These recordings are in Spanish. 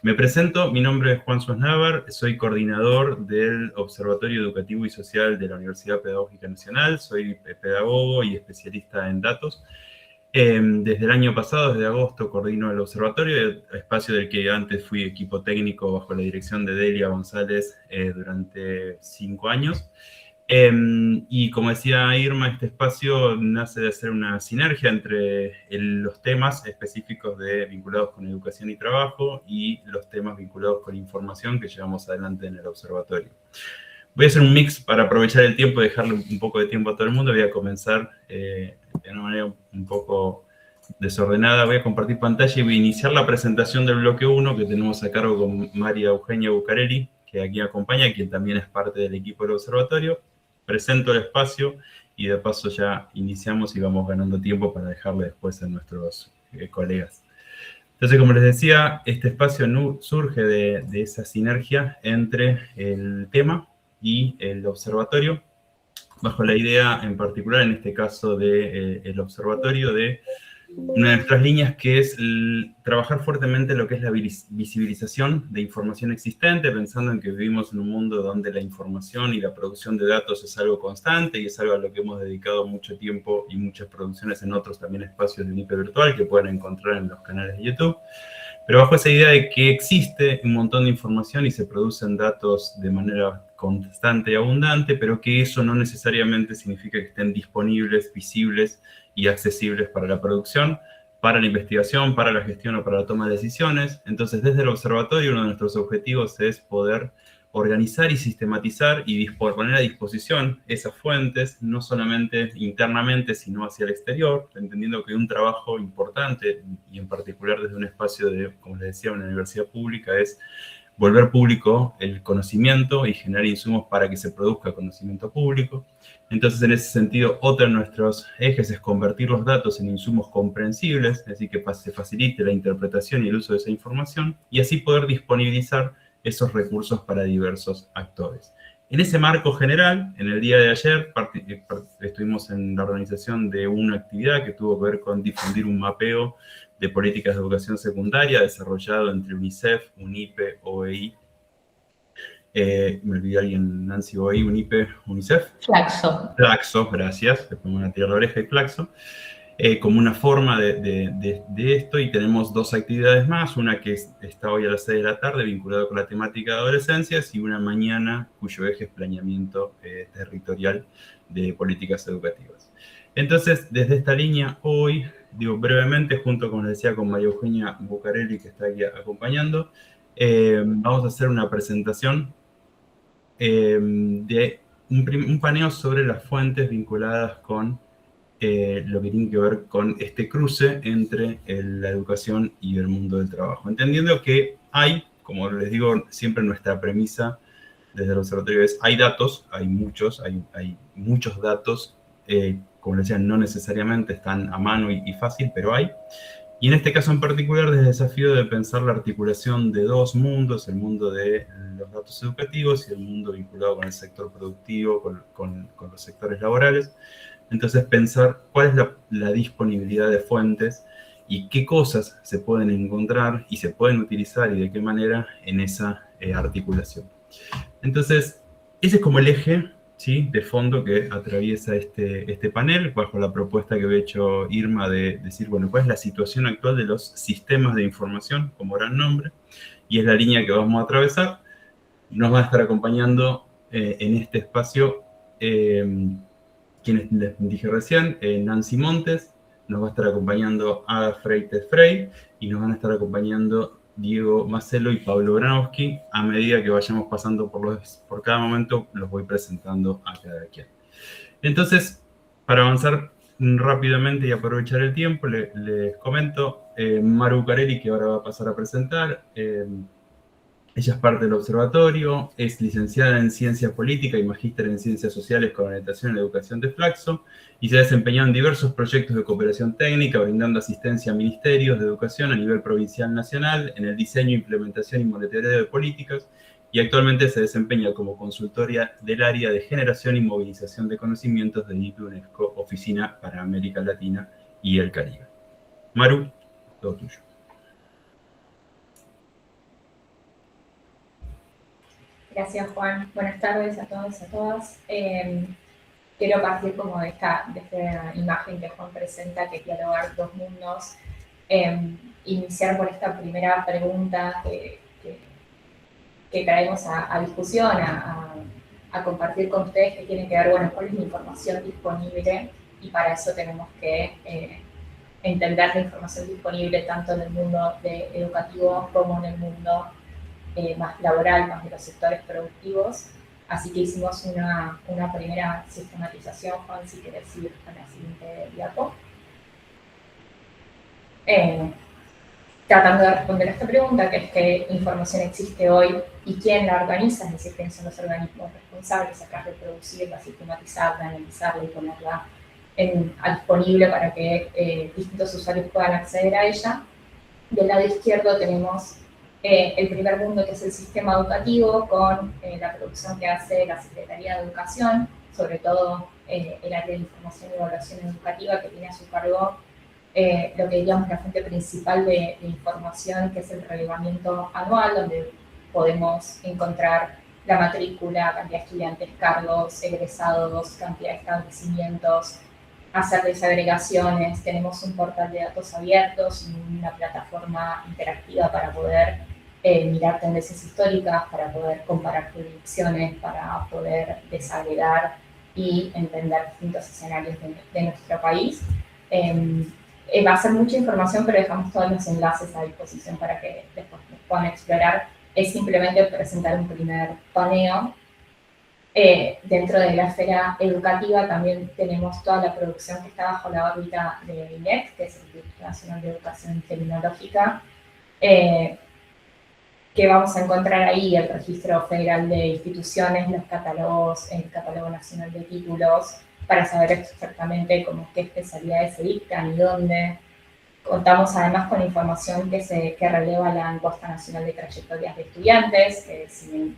Me presento, mi nombre es Juan Sosnávar, soy coordinador del Observatorio Educativo y Social de la Universidad Pedagógica Nacional, soy pedagogo y especialista en datos. Desde el año pasado, desde agosto, coordino el observatorio, espacio del que antes fui equipo técnico bajo la dirección de Delia González durante 5 años. Y como decía Irma, este espacio nace de hacer una sinergia entre los temas específicos vinculados con educación y trabajo y los temas vinculados con información que llevamos adelante en el observatorio. Voy a hacer un mix para aprovechar el tiempo y dejarle un poco de tiempo a todo el mundo. Voy a comenzar de una manera un poco desordenada. Voy a compartir pantalla y voy a iniciar la presentación del bloque 1 que tenemos a cargo con María Eugenia Bucarelli, que aquí acompaña, quien también es parte del equipo del observatorio. Presento el espacio y de paso ya iniciamos y vamos ganando tiempo para dejarle después a nuestros colegas. Entonces, como les decía, este espacio surge de esa sinergia entre el tema y el observatorio, bajo la idea en particular, en este caso del observatorio, de una de nuestras líneas, que es trabajar fuertemente lo que es la visibilización de información existente, pensando en que vivimos en un mundo donde la información y la producción de datos es algo constante y es algo a lo que hemos dedicado mucho tiempo y muchas producciones en otros también espacios de UNIPE Virtual que pueden encontrar en los canales de YouTube. Pero bajo esa idea de que existe un montón de información y se producen datos de manera constante y abundante, pero que eso no necesariamente significa que estén disponibles, visibles y accesibles para la producción, para la investigación, para la gestión o para la toma de decisiones. Entonces, desde el observatorio, uno de nuestros objetivos es poder organizar y sistematizar y poner a disposición esas fuentes, no solamente internamente, sino hacia el exterior, entendiendo que un trabajo importante, y en particular desde un espacio de, como les decía, una universidad pública, es volver público el conocimiento y generar insumos para que se produzca conocimiento público. Entonces, en ese sentido, otro de nuestros ejes es convertir los datos en insumos comprensibles, es decir, que se facilite la interpretación y el uso de esa información, y así poder disponibilizar esos recursos para diversos actores. En ese marco general, en el día de ayer, estuvimos en la organización de una actividad que tuvo que ver con difundir un mapeo de políticas de educación secundaria desarrollado entre UNICEF, UNIPE, OEI, me olvidé alguien, Nancy, OEI, UNIPE, UNICEF. Flaxo. Flaxo, gracias, después me van a tirar la oreja y Flaxo. Como una forma de esto, y tenemos 2 actividades más, una que está hoy a las 6 de la tarde vinculada con la temática de adolescencias y una mañana cuyo eje es planeamiento territorial de políticas educativas. Entonces, desde esta línea hoy, digo brevemente, junto con les decía, con María Eugenia Bucarelli, que está aquí acompañando, vamos a hacer una presentación de un paneo sobre las fuentes vinculadas con lo que tiene que ver con este cruce entre la educación y el mundo del trabajo. Entendiendo que hay, como les digo, siempre nuestra premisa desde el observatorio es, hay datos, hay muchos datos, como les decía, no necesariamente están a mano y fácil, pero hay. Y en este caso en particular, desde el desafío de pensar la articulación de 2 mundos, el mundo de los datos educativos y el mundo vinculado con el sector productivo, con los sectores laborales. Entonces, pensar cuál es la disponibilidad de fuentes y qué cosas se pueden encontrar y se pueden utilizar y de qué manera en esa articulación. Entonces, ese es como el eje, ¿sí?, de fondo que atraviesa este panel, bajo la propuesta que había hecho Irma de decir, bueno, cuál es la situación actual de los sistemas de información, como gran nombre, y es la línea que vamos a atravesar. Nos va a estar acompañando en este espacio quienes les dije recién, Nancy Montes, nos va a estar acompañando Ada Freites Frey y nos van a estar acompañando Diego Macelo y Pablo Granowski. A medida que vayamos pasando por cada momento, los voy presentando a cada quien. Entonces, para avanzar rápidamente y aprovechar el tiempo, les comento, Maru Bucarelli, que ahora va a pasar a presentar, ella es parte del observatorio, es licenciada en Ciencia Política y magíster en Ciencias Sociales con orientación en la educación de Flaxo, y se ha desempeñado en diversos proyectos de cooperación técnica, brindando asistencia a ministerios de educación a nivel provincial nacional, en el diseño, implementación y monitoreo de políticas, y actualmente se desempeña como consultora del área de generación y movilización de conocimientos de NIPE UNESCO, Oficina para América Latina y el Caribe. Maru, todo tuyo. Gracias, Juan. Buenas tardes a todos y a todas. Quiero partir como de esta imagen que Juan presenta, que es dialogar dos mundos. Iniciar por esta primera pregunta que traemos a discusión, a compartir con ustedes, que tiene que ver, bueno, cuál es la información disponible, y para eso tenemos que entender la información disponible tanto en el mundo educativo como en el mundo más laboral, más de los sectores productivos. Así que hicimos una primera sistematización. Juan, si quieres ir a la siguiente diapo. Tratando de responder a esta pregunta, que es qué información existe hoy y quién la organiza, es decir, quiénes son los organismos responsables acá de producirla, sistematizarla, analizarla y ponerla disponible para que distintos usuarios puedan acceder a ella. Del lado izquierdo tenemos el primer mundo, que es el sistema educativo, con la producción que hace la Secretaría de Educación, sobre todo el área de información y evaluación educativa, que tiene a su cargo lo que diríamos la fuente principal de información, que es el relevamiento anual, donde podemos encontrar la matrícula, cantidad de estudiantes, cargos, egresados, cantidad de establecimientos, hacer desagregaciones. Tenemos un portal de datos abiertos y una plataforma interactiva para poder mirar tendencias históricas, para poder comparar predicciones, para poder desagregar y entender distintos escenarios de nuestro país. Va a ser mucha información, pero dejamos todos los enlaces a disposición para que después nos puedan explorar. Es simplemente presentar un primer paneo. Dentro de la esfera educativa también tenemos toda la producción que está bajo la órbita de INEC, que es el Instituto Nacional de Educación Tecnológica, que vamos a encontrar ahí el Registro Federal de Instituciones, los catálogos, el Catálogo Nacional de Títulos, para saber exactamente qué especialidades se dictan y dónde. Contamos además con información que releva la Encuesta Nacional de Trayectorias de Estudiantes, que si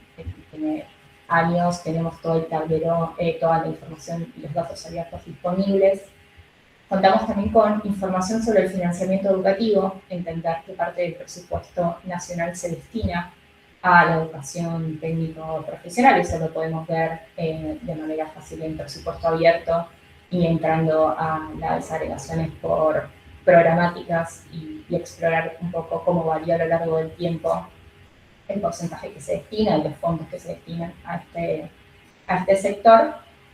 tiene años, tenemos todo el tablero, toda la información y los datos abiertos disponibles. Contamos también con información sobre el financiamiento educativo, entender qué parte del presupuesto nacional se destina a la educación técnico-profesional. Eso lo podemos ver de manera fácil en presupuesto abierto y entrando a las desagregaciones por programáticas y explorar un poco cómo varió a lo largo del tiempo el porcentaje que se destina y los fondos que se destinan a este sector.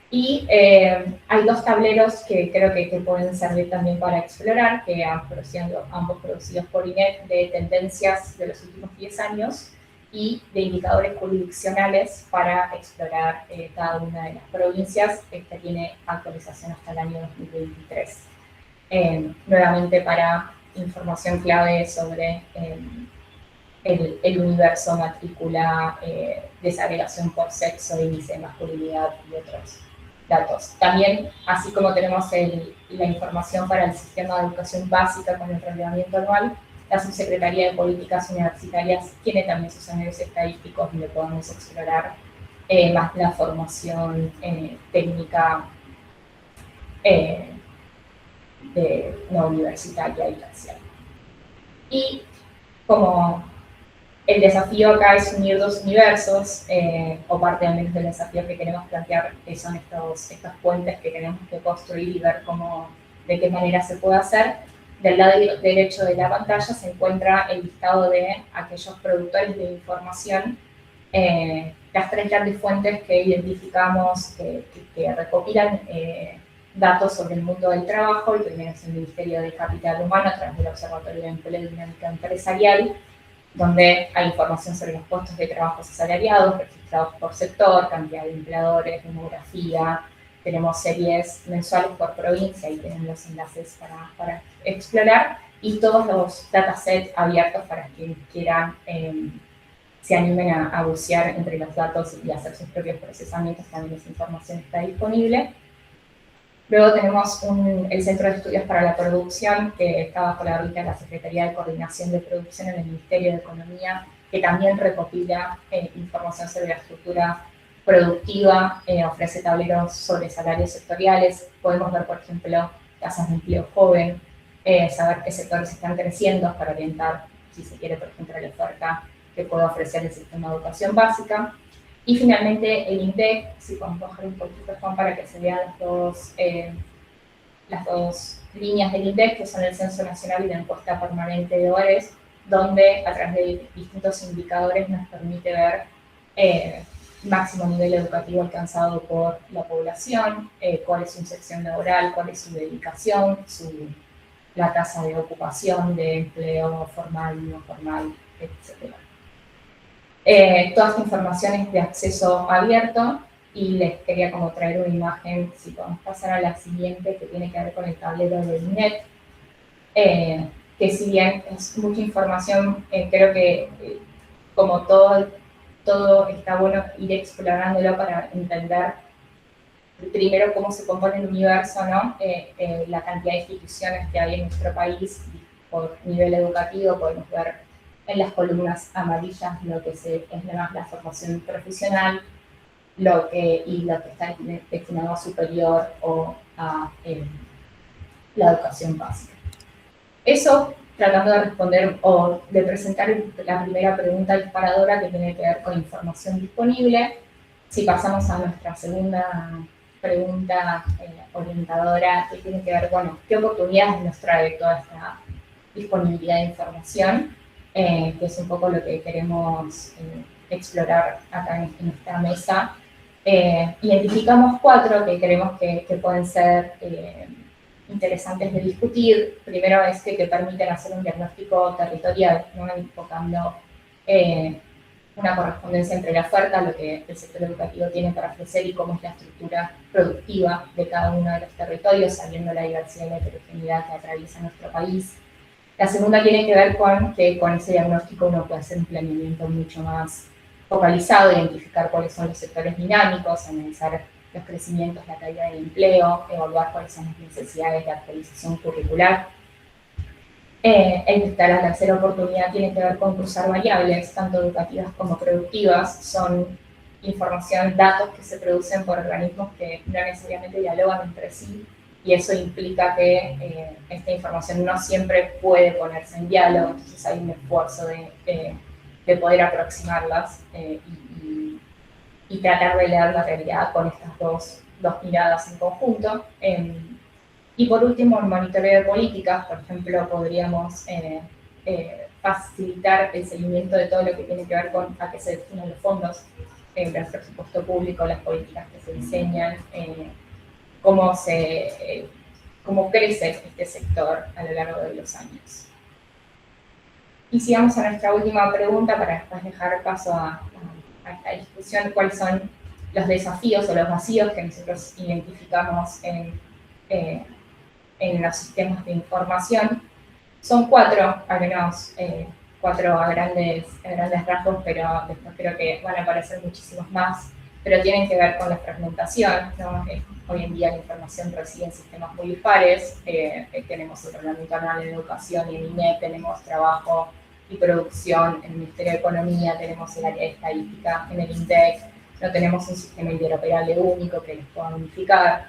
Y hay dos tableros que creo que pueden servir también para explorar, que ambos producidos por INEC, de tendencias de los últimos 10 años y de indicadores jurisdiccionales para explorar cada una de las provincias. Esta tiene actualización hasta el año 2023. Nuevamente para información clave sobre el universo, matrícula, desagregación por sexo, índice de masculinidad y otros datos. También, así como tenemos la información para el sistema de educación básica con el relevamiento anual, la Subsecretaría de Políticas Universitarias tiene también sus análisis estadísticos donde podemos explorar más la formación técnica no universitaria y terciaria. Y como el desafío acá es unir dos universos, o parte al menos del desafío que queremos plantear, que son estos puentes que tenemos que construir y ver de qué manera se puede hacer. Del lado derecho de la pantalla se encuentra el listado de aquellos productores de información, las tres grandes fuentes que identificamos, que recopilan datos sobre el mundo del trabajo. El primero es el Ministerio de Capital Humano a través del Observatorio de Empleo y Dinámica Empresarial, donde hay información sobre los puestos de trabajo asalariados, registrados por sector, cantidad de empleadores, demografía. Tenemos series mensuales por provincia y tienen los enlaces para explorar, y todos los datasets abiertos para quienes quieran se animen a bucear entre los datos y hacer sus propios procesamientos. También esa información está disponible. Luego tenemos el Centro de Estudios para la Producción, que está bajo la órbita de la Secretaría de Coordinación de Producción en el Ministerio de Economía, que también recopila información sobre la estructura productiva, ofrece tableros sobre salarios sectoriales. Podemos ver, por ejemplo, tasas de empleo joven, saber qué sectores están creciendo para orientar, si se quiere, por ejemplo, la oferta que puede ofrecer el sistema de educación básica. Y finalmente el INDEC, si podemos bajar un poquito, Juan, para que se vean las dos líneas del INDEC, que son el Censo Nacional y la Encuesta Permanente de Hogares, donde a través de distintos indicadores nos permite ver máximo nivel educativo alcanzado por la población, cuál es su inserción laboral, cuál es su dedicación, la tasa de ocupación, de empleo formal, no formal, etc. Toda esta información es de acceso abierto y les quería como traer una imagen, si podemos pasar a la siguiente, que tiene que ver con el tablero del INEC, que si bien es mucha información, creo que como todo está bueno ir explorándolo para entender primero cómo se compone el universo, ¿no? La cantidad de instituciones que hay en nuestro país por nivel educativo. Podemos ver en las columnas amarillas lo que es la formación profesional, lo que está destinado a superior o a la educación básica. Eso tratando de responder o de presentar la primera pregunta disparadora, que tiene que ver con información disponible. Si pasamos a nuestra segunda pregunta orientadora, que tiene que ver, bueno, qué oportunidades nos trae toda esta disponibilidad de información, que es un poco lo que queremos explorar acá en esta mesa. Identificamos 4 que creemos que pueden ser interesantes de discutir. Primero es que permiten hacer un diagnóstico territorial, ¿no? Enfocando una correspondencia entre la oferta, lo que el sector educativo tiene para ofrecer y cómo es la estructura productiva de cada uno de los territorios, sabiendo la diversidad y la heterogeneidad que atraviesa nuestro país. La segunda tiene que ver con que con ese diagnóstico uno puede hacer un planeamiento mucho más focalizado, identificar cuáles son los sectores dinámicos, analizar los crecimientos, la caída del empleo, evaluar cuáles son las necesidades de actualización curricular. La tercera oportunidad tiene que ver con cruzar variables, tanto educativas como productivas. Son información, datos que se producen por organismos que no necesariamente dialogan entre sí, y eso implica que esta información no siempre puede ponerse en diálogo, entonces hay un esfuerzo de poder aproximarlas y tratar de leer la realidad con estas dos miradas en conjunto. Y por último, el monitoreo de políticas. Por ejemplo, podríamos facilitar el seguimiento de todo lo que tiene que ver con a qué se destinan los fondos, el presupuesto público, las políticas que se diseñan, cómo crece este sector a lo largo de los años. Y sigamos a nuestra última pregunta para después dejar paso a esta discusión: cuáles son los desafíos o los vacíos que nosotros identificamos en los sistemas de información. Son 4, al menos 4 a grandes rasgos, pero después creo que van a aparecer muchísimos más, pero tienen que ver con la fragmentación, ¿no? Hoy en día la información reside en sistemas muy dispares. Tenemos el Reglamento Anual de Educación y el INEC, tenemos trabajo y producción en el Ministerio de Economía, tenemos el área de estadística en el INDEC, no tenemos un sistema interoperable único que les pueda unificar.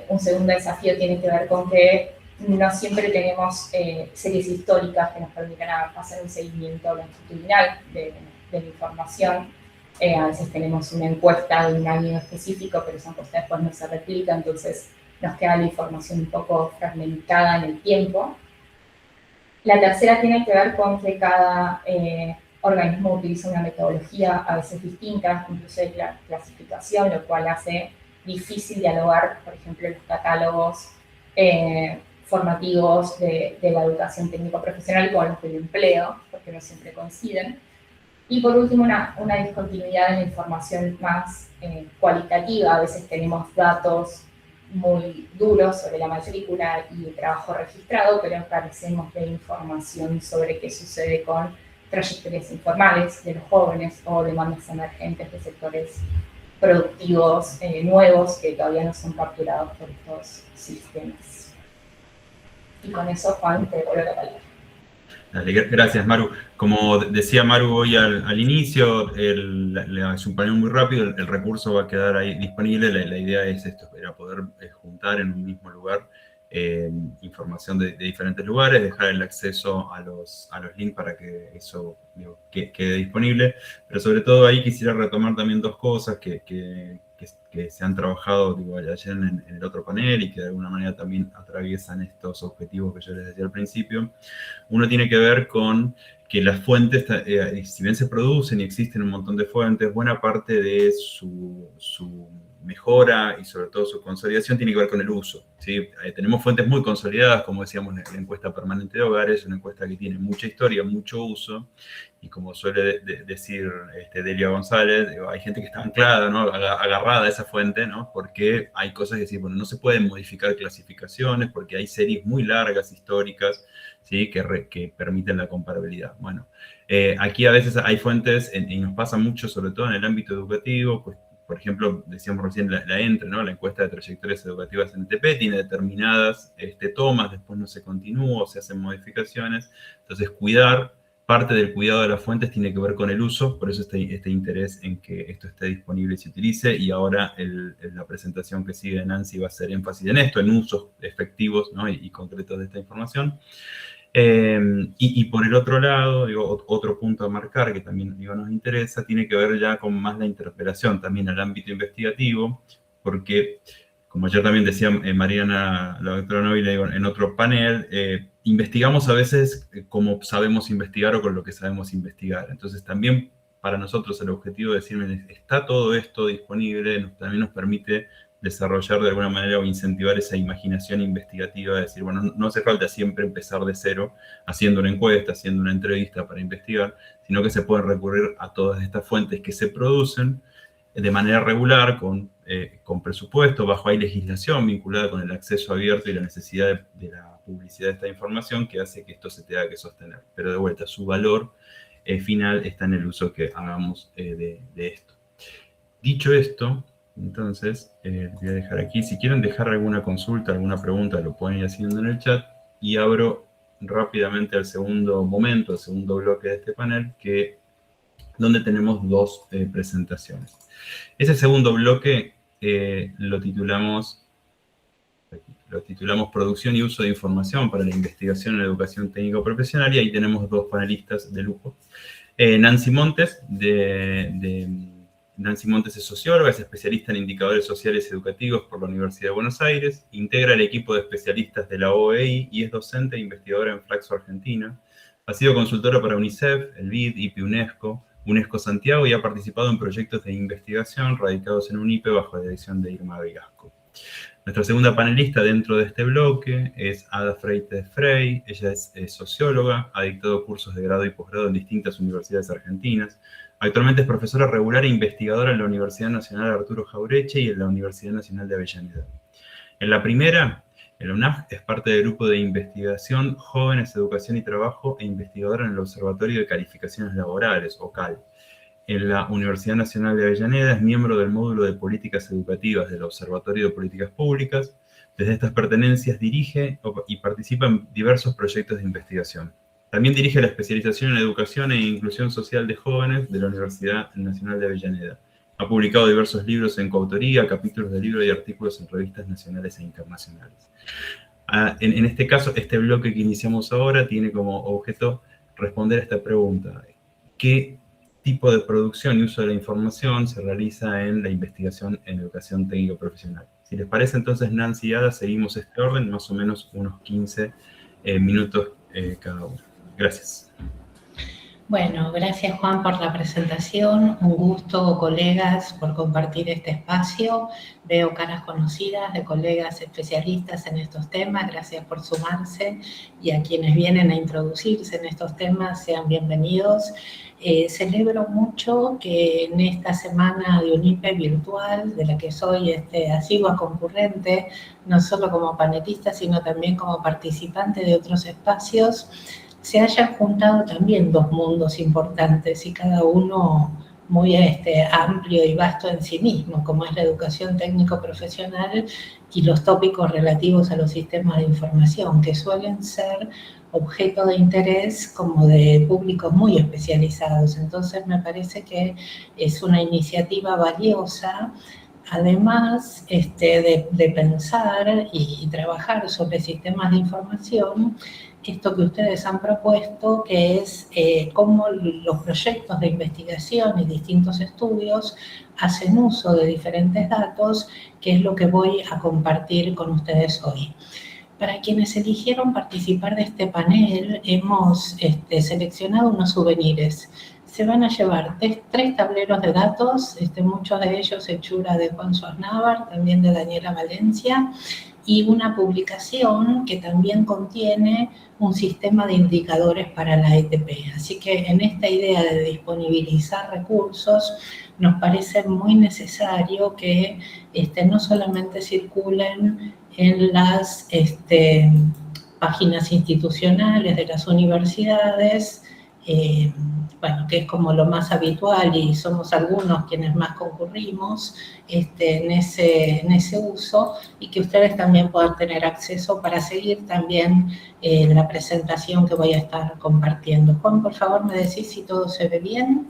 Un segundo desafío tiene que ver con que no siempre tenemos series históricas que nos permitan hacer un seguimiento longitudinal de la información. A veces tenemos una encuesta de un año específico, pero esa encuesta después no se replica, entonces nos queda la información un poco fragmentada en el tiempo. La tercera tiene que ver con que cada organismo utiliza una metodología a veces distinta, incluso de clasificación, lo cual hace difícil dialogar, por ejemplo, los catálogos formativos de la educación técnico-profesional con los del empleo, porque no siempre coinciden. Y por último, una discontinuidad en la información más cualitativa. A veces tenemos datos muy duros sobre la matrícula y el trabajo registrado, pero carecemos de información sobre qué sucede con trayectorias informales de los jóvenes o demandas emergentes de sectores productivos nuevos que todavía no son capturados por estos sistemas. Y con eso, Juan, te devuelvo la palabra. Dale, gracias, Maru. Como decía Maru hoy al inicio, es un panel muy rápido, el recurso va a quedar ahí disponible. La idea es esto, era poder juntar en un mismo lugar información de diferentes lugares, dejar el acceso a los links para que eso quede disponible, pero sobre todo ahí quisiera retomar también dos cosas que se han trabajado ayer en el otro panel y que de alguna manera también atraviesan estos objetivos que yo les decía al principio. Uno tiene que ver con que las fuentes, si bien se producen y existen un montón de fuentes, buena parte de su mejora y sobre todo su consolidación tiene que ver con el uso, ¿sí? Tenemos fuentes muy consolidadas, como decíamos, la encuesta permanente de hogares, una encuesta que tiene mucha historia, mucho uso, y como suele decir Delia González, hay gente que está anclada, ¿no? Agarrada a esa fuente, ¿no? Porque hay cosas que decir, bueno, no se pueden modificar clasificaciones, porque hay series muy largas, históricas, ¿sí? que permiten la comparabilidad. Bueno, aquí a veces hay fuentes, y nos pasa mucho, sobre todo en el ámbito educativo, pues, por ejemplo, decíamos recién la ENTRE, ¿no? La encuesta de trayectorias educativas en ETP, tiene determinadas tomas, después no se continúa o se hacen modificaciones. Entonces, parte del cuidado de las fuentes tiene que ver con el uso, por eso este interés en que esto esté disponible y se utilice, y ahora la presentación que sigue de Nancy va a hacer énfasis en esto, en usos efectivos, ¿no? y concretos de esta información. Y por el otro lado, otro punto a marcar que también nos interesa, tiene que ver ya con más la interpelación también al ámbito investigativo, porque, como ayer también decía Mariana, la doctora Nobile, en otro panel, investigamos a veces como sabemos investigar o con lo que sabemos investigar. Entonces también para nosotros el objetivo de decirme, está todo esto disponible, también nos permite desarrollar de alguna manera o incentivar esa imaginación investigativa, de decir, bueno, no hace falta siempre empezar de cero haciendo una encuesta, haciendo una entrevista para investigar, sino que se pueden recurrir a todas estas fuentes que se producen de manera regular, con presupuesto, bajo hay legislación vinculada con el acceso abierto y la necesidad de la publicidad de esta información que hace que esto se tenga que sostener. Pero de vuelta, su valor final está en el uso que hagamos de esto. Dicho esto, entonces, voy a dejar aquí. Si quieren dejar alguna consulta, alguna pregunta, lo pueden ir haciendo en el chat y abro rápidamente al segundo momento, al segundo bloque de este panel, donde tenemos dos presentaciones. Ese segundo bloque lo titulamos Producción y Uso de Información para la Investigación en la Educación Técnico-Profesional, y ahí tenemos dos panelistas de lujo. Nancy Montes, Nancy Montes es socióloga, es especialista en indicadores sociales educativos por la Universidad de Buenos Aires, integra el equipo de especialistas de la OEI y es docente e investigadora en Flaxo, Argentina. Ha sido consultora para UNICEF, el BID, IPI UNESCO, UNESCO Santiago, y ha participado en proyectos de investigación radicados en UNIPE bajo la dirección de Irma Vegasco. Nuestra segunda panelista dentro de este bloque es Ada Freites Frey. Ella es socióloga, ha dictado cursos de grado y posgrado en distintas universidades argentinas. Actualmente es profesora regular e investigadora en la Universidad Nacional Arturo Jaureche y en la Universidad Nacional de Avellaneda. En la primera, el UNAF es parte del grupo de investigación Jóvenes, Educación y Trabajo e investigadora en el Observatorio de Calificaciones Laborales, OCAL. En la Universidad Nacional de Avellaneda es miembro del módulo de Políticas Educativas del Observatorio de Políticas Públicas. Desde estas pertenencias dirige y participa en diversos proyectos de investigación. También dirige la especialización en Educación e Inclusión Social de Jóvenes de la Universidad Nacional de Avellaneda. Ha publicado diversos libros en coautoría, capítulos de libros y artículos en revistas nacionales e internacionales. En este caso, este bloque que iniciamos ahora tiene como objeto responder a esta pregunta. ¿Qué tipo de producción y uso de la información se realiza en la investigación en educación técnico-profesional? Si les parece, entonces, Nancy y Ada, seguimos este orden, más o menos unos 15 minutos cada uno. Gracias. Bueno, gracias Juan por la presentación. Un gusto, colegas, por compartir este espacio. Veo caras conocidas de colegas especialistas en estos temas. Gracias por sumarse, y a quienes vienen a introducirse en estos temas, sean bienvenidos. Celebro mucho que en esta semana de UNIPE virtual, de la que soy asidua concurrente, no solo como panelista, sino también como participante de otros espacios, se hayan juntado también dos mundos importantes, y cada uno muy amplio y vasto en sí mismo, como es la educación técnico-profesional y los tópicos relativos a los sistemas de información, que suelen ser objeto de interés como de públicos muy especializados. Entonces me parece que es una iniciativa valiosa además de pensar y trabajar sobre sistemas de información, esto que ustedes han propuesto, que es cómo los proyectos de investigación y distintos estudios hacen uso de diferentes datos, que es lo que voy a compartir con ustedes hoy. Para quienes eligieron participar de este panel, hemos seleccionado unos souvenirs. Se van a llevar tres tableros de datos, muchos de ellos hechura de Juan Suárez, también de Daniela Valencia, y una publicación que también contiene un sistema de indicadores para la ETP. Así que en esta idea de disponibilizar recursos, nos parece muy necesario que no solamente circulen en las páginas institucionales de las universidades, bueno, que es como lo más habitual y somos algunos quienes más concurrimos en ese uso, y que ustedes también puedan tener acceso para seguir también la presentación que voy a estar compartiendo. Juan, por favor, me decís si todo se ve bien.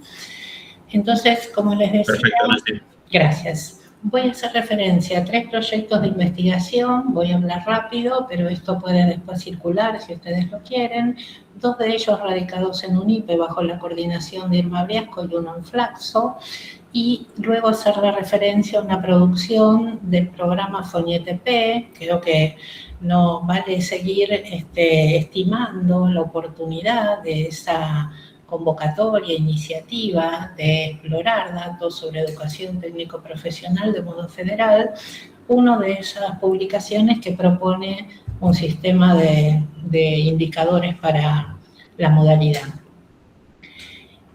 Entonces, como les decía... Perfecto, gracias. Voy a hacer referencia a 3 proyectos de investigación, voy a hablar rápido, pero esto puede después circular si ustedes lo quieren. 2 de ellos radicados en UNIPE bajo la coordinación de Irma Briasco y uno en Flaxo, y luego hacer la referencia a una producción del programa FONIETP. Creo que no vale seguir estimando la oportunidad de esa convocatoria, iniciativa de explorar datos sobre educación técnico-profesional de modo federal, una de esas publicaciones que propone un sistema de indicadores para la modalidad.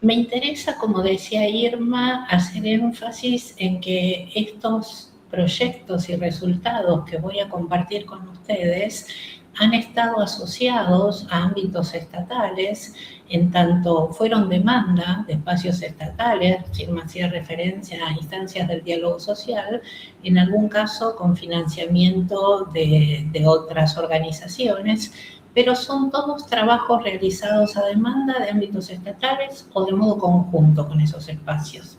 Me interesa, como decía Irma, hacer énfasis en que estos proyectos y resultados que voy a compartir con ustedes han estado asociados a ámbitos estatales, en tanto fueron demanda de espacios estatales, Irma hacía referencia a instancias del diálogo social, en algún caso con financiamiento de otras organizaciones, pero son todos trabajos realizados a demanda de ámbitos estatales o de modo conjunto con esos espacios.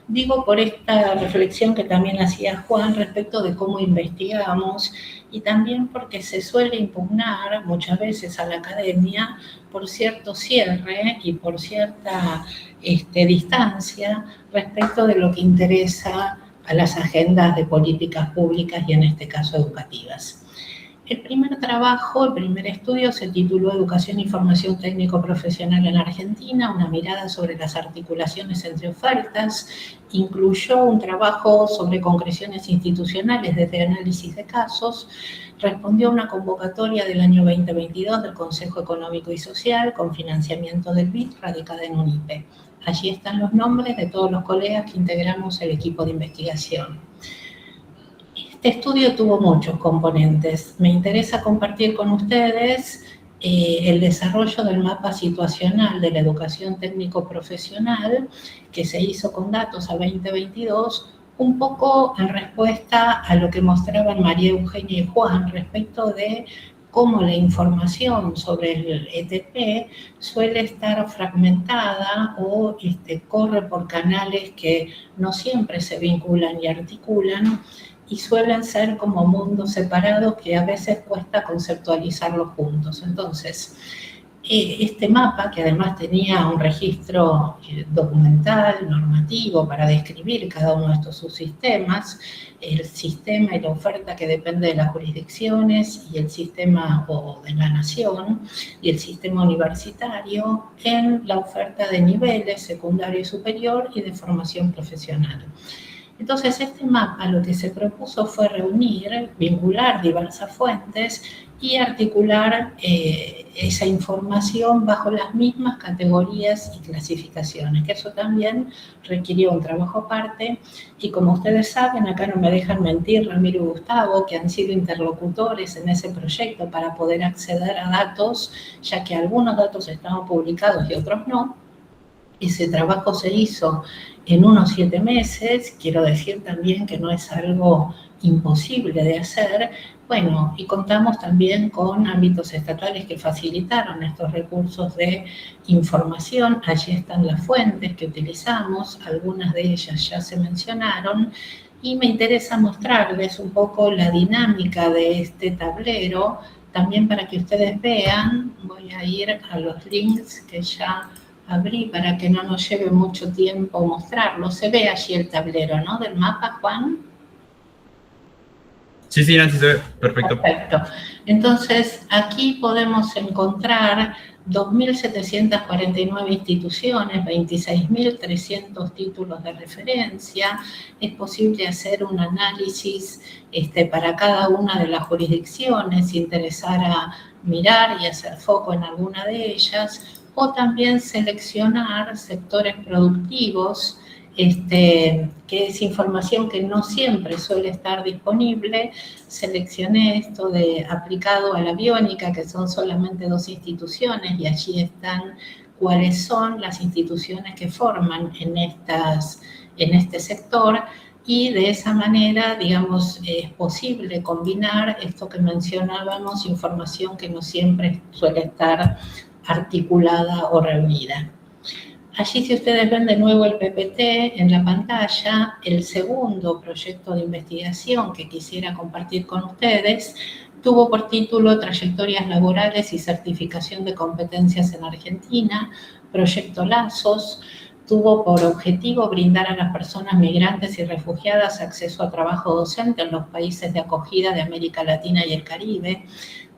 Digo por esta reflexión que también hacía Juan respecto de cómo investigamos, y también porque se suele impugnar muchas veces a la academia por cierto cierre y por cierta distancia respecto de lo que interesa a las agendas de políticas públicas y en este caso educativas. El primer trabajo, el primer estudio se tituló Educación y Formación Técnico-Profesional en Argentina, una mirada sobre las articulaciones entre ofertas. Incluyó un trabajo sobre concreciones institucionales desde análisis de casos. Respondió a una convocatoria del año 2022 del Consejo Económico y Social con financiamiento del BID, radicada en UNIPE. Allí están los nombres de todos los colegas que integramos el equipo de investigación. Este estudio tuvo muchos componentes. Me interesa compartir con ustedes el desarrollo del mapa situacional de la educación técnico-profesional que se hizo con datos a 2022, un poco en respuesta a lo que mostraban María Eugenia y Juan respecto de cómo la información sobre el ETP suele estar fragmentada o corre por canales que no siempre se vinculan y articulan, y suelen ser como mundos separados que a veces cuesta conceptualizarlos juntos. Entonces, este mapa, que además tenía un registro documental, normativo, para describir cada uno de estos subsistemas, el sistema y la oferta que depende de las jurisdicciones y el sistema o de la nación y el sistema universitario en la oferta de niveles secundario y superior y de formación profesional. Entonces, este mapa lo que se propuso fue reunir, vincular diversas fuentes y articular esa información bajo las mismas categorías y clasificaciones, que eso también requirió un trabajo aparte. Y como ustedes saben, acá no me dejan mentir Ramiro y Gustavo, que han sido interlocutores en ese proyecto para poder acceder a datos, ya que algunos datos estaban publicados y otros no. Ese trabajo se hizo en unos 7 meses, quiero decir también que no es algo imposible de hacer. Bueno, y contamos también con ámbitos estatales que facilitaron estos recursos de información. Allí están las fuentes que utilizamos, algunas de ellas ya se mencionaron, Y me interesa mostrarles un poco la dinámica de este tablero, también para que ustedes vean. Voy a ir a los links que ya abrí para que no nos lleve mucho tiempo mostrarlo. Se ve allí el tablero, ¿no? Del mapa, Juan. Sí, sí, Nancy, se ve. Perfecto. Perfecto. Entonces, aquí podemos encontrar 2.749 instituciones, 26.300 títulos de referencia. Es posible hacer un análisis para cada una de las jurisdicciones, si interesara mirar y hacer foco en alguna de ellas, o también seleccionar sectores productivos, que es información que no siempre suele estar disponible. Seleccioné esto de aplicado a la aviónica, que son solamente 2 instituciones, y allí están cuáles son las instituciones que forman en este sector, y de esa manera, digamos, es posible combinar esto que mencionábamos, información que no siempre suele estar articulada o reunida. Allí, si ustedes ven de nuevo el PPT en la pantalla, el segundo proyecto de investigación que quisiera compartir con ustedes tuvo por título Trayectorias laborales y certificación de competencias en Argentina, Proyecto Lazos. Tuvo por objetivo brindar a las personas migrantes y refugiadas acceso a trabajo docente en los países de acogida de América Latina y el Caribe.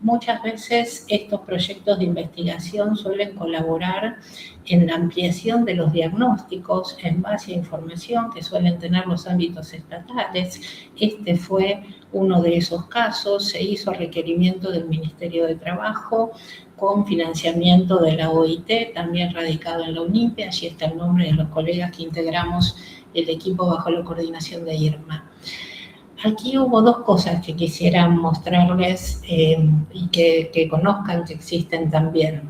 Muchas veces estos proyectos de investigación suelen colaborar en la ampliación de los diagnósticos en base a información que suelen tener los ámbitos estatales. Este fue uno de esos casos. Se hizo requerimiento del Ministerio de Trabajo con financiamiento de la OIT, también radicado en la UNIPE. Allí está el nombre de los colegas que integramos el equipo bajo la coordinación de Irma. Aquí hubo 2 cosas que quisiera mostrarles y que conozcan que existen también.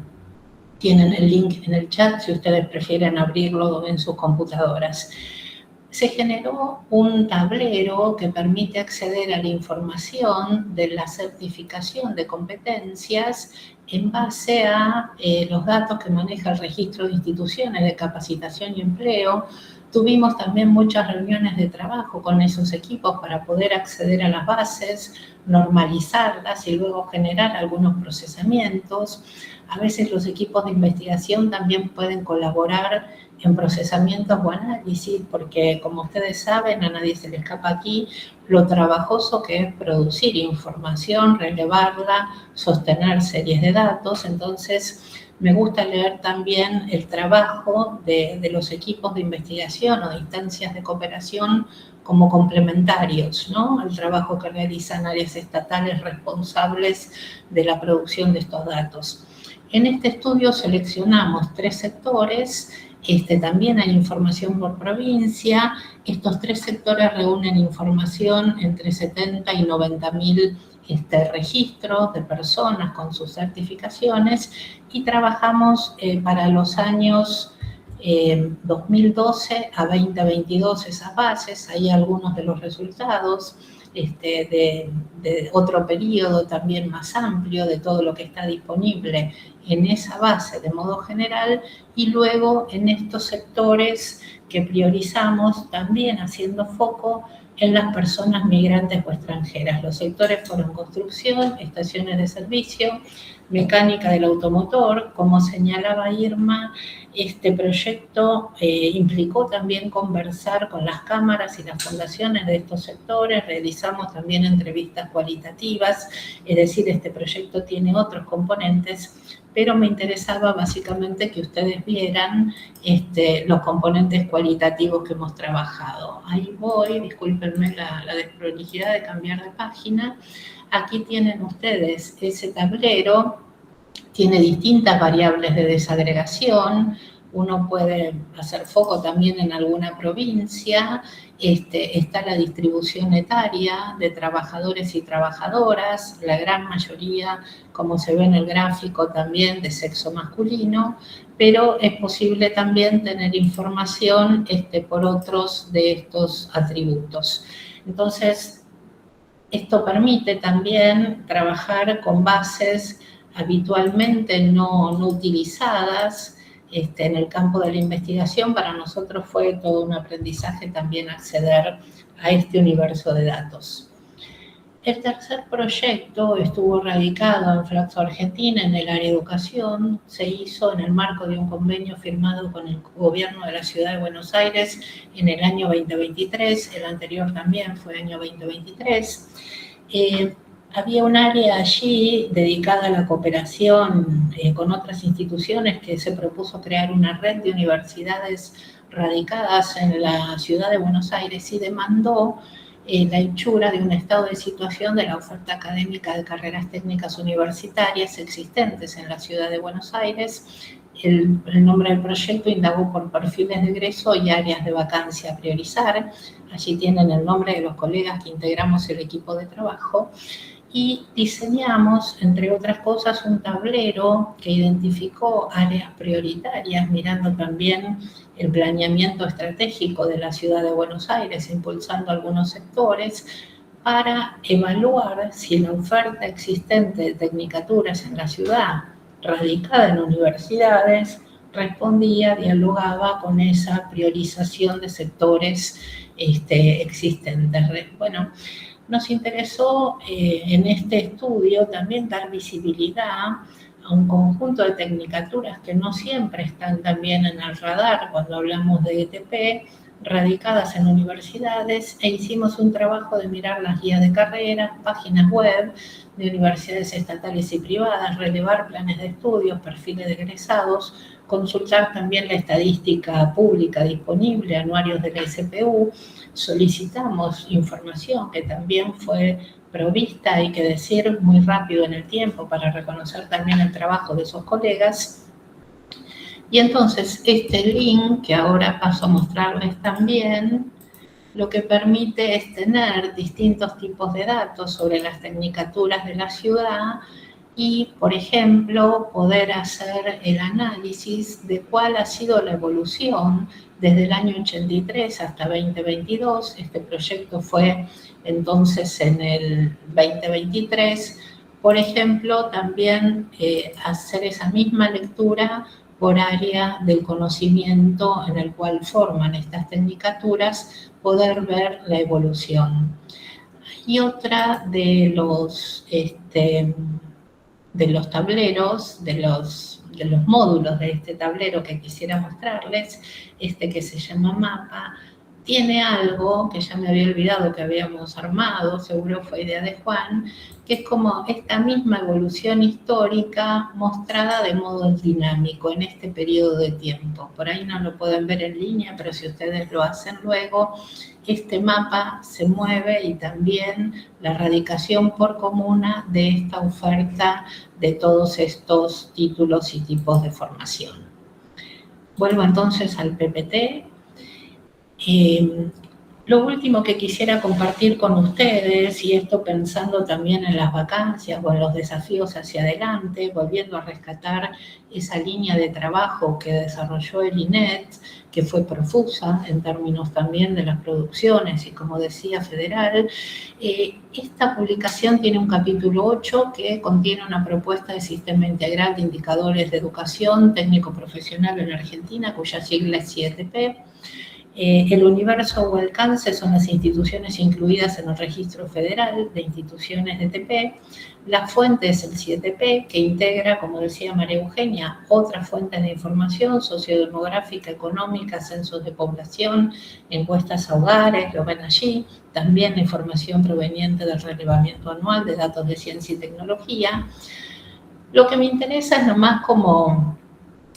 Tienen el link en el chat si ustedes prefieren abrirlo en sus computadoras. Se generó un tablero que permite acceder a la información de la certificación de competencias en base a los datos que maneja el registro de instituciones de capacitación y empleo. Tuvimos también muchas reuniones de trabajo con esos equipos para poder acceder a las bases, normalizarlas y luego generar algunos procesamientos. A veces los equipos de investigación también pueden colaborar en procesamientos o análisis, porque como ustedes saben, a nadie se le escapa aquí lo trabajoso que es producir información, relevarla, sostener series de datos. Entonces, me gusta leer también el trabajo de los equipos de investigación o de instancias de cooperación como complementarios, ¿no? El trabajo que realizan áreas estatales responsables de la producción de estos datos. En este estudio seleccionamos 3 sectores. También hay información por provincia. Estos 3 sectores reúnen información entre 70 y 90.000 registros de personas con sus certificaciones, y trabajamos para los años 2012 a 2022 esas bases. Hay algunos de los resultados de otro periodo también más amplio de todo lo que está disponible en esa base de modo general, y luego en estos sectores que priorizamos también haciendo foco en las personas migrantes o extranjeras. Los sectores fueron construcción, estaciones de servicio, mecánica del automotor. Como señalaba Irma, este proyecto implicó también conversar con las cámaras y las fundaciones de estos sectores. Realizamos también entrevistas cualitativas, es decir, este proyecto tiene otros componentes, pero me interesaba básicamente que ustedes vieran los componentes cualitativos que hemos trabajado. Ahí voy, discúlpenme la desprolijidad de cambiar de página. Aquí tienen ustedes ese tablero, tiene distintas variables de desagregación. Uno puede hacer foco también en alguna provincia. Está la distribución etaria de trabajadores y trabajadoras, la gran mayoría, como se ve en el gráfico, también de sexo masculino, pero es posible también tener información por otros de estos atributos. Entonces, esto permite también trabajar con bases habitualmente no utilizadas, en el campo de la investigación, para nosotros fue todo un aprendizaje también acceder a este universo de datos. El tercer proyecto estuvo radicado en Flaxo, Argentina, en el área de educación. Se hizo en el marco de un convenio firmado con el gobierno de la ciudad de Buenos Aires en el año 2023, el anterior también fue año 2023. Había un área allí dedicada a la cooperación con otras instituciones que se propuso crear una red de universidades radicadas en la ciudad de Buenos Aires y demandó la hechura de un estado de situación de la oferta académica de carreras técnicas universitarias existentes en la ciudad de Buenos Aires. El nombre del proyecto indagó por perfiles de egreso y áreas de vacancia a priorizar. Allí tienen el nombre de los colegas que integramos el equipo de trabajo. Y diseñamos, entre otras cosas, un tablero que identificó áreas prioritarias, mirando también el planeamiento estratégico de la ciudad de Buenos Aires, impulsando algunos sectores, para evaluar si la oferta existente de tecnicaturas en la ciudad, radicada en universidades, respondía, dialogaba con esa priorización de sectores existentes. Bueno, nos interesó en este estudio también dar visibilidad a un conjunto de tecnicaturas que no siempre están también en el radar cuando hablamos de ETP, radicadas en universidades, e hicimos un trabajo de mirar las guías de carreras, páginas web de universidades estatales y privadas, relevar planes de estudios, perfiles de egresados, consultar también la estadística pública disponible, anuarios de la SPU. Solicitamos información que también fue provista, hay que decir, muy rápido en el tiempo para reconocer también el trabajo de esos colegas. Y entonces este link, que ahora paso a mostrarles también, lo que permite es tener distintos tipos de datos sobre las tecnicaturas de la ciudad y, por ejemplo, poder hacer el análisis de cuál ha sido la evolución desde el año 83 hasta 2022. Este proyecto fue entonces en el 2023. Por ejemplo, también hacer esa misma lectura por área del conocimiento en el cual forman estas tecnicaturas, poder ver la evolución. Y otra de los tableros, de los módulos de este tablero que quisiera mostrarles, que se llama mapa, tiene algo que ya me había olvidado que habíamos armado, seguro fue idea de Juan, que es como esta misma evolución histórica mostrada de modo dinámico en este periodo de tiempo. Por ahí no lo pueden ver en línea, pero si ustedes lo hacen luego, este mapa se mueve y también la radicación por comuna de esta oferta de todos estos títulos y tipos de formación. Vuelvo entonces al PPT. Lo último que quisiera compartir con ustedes, y esto pensando también en las vacancias o en los desafíos hacia adelante, volviendo a rescatar esa línea de trabajo que desarrolló el INET, que fue profusa en términos también de las producciones y, como decía, federal. Esta publicación tiene un capítulo 8 que contiene una propuesta de sistema integral de indicadores de educación técnico-profesional en Argentina, cuya sigla es CIETP. El universo o alcance son las instituciones incluidas en el registro federal de instituciones de ETP. La fuente es el CIETP, que integra, como decía María Eugenia, otras fuentes de información sociodemográfica, económica, censos de población, encuestas a hogares, lo ven allí. También la información proveniente del relevamiento anual de datos de ciencia y tecnología. Lo que me interesa es nomás como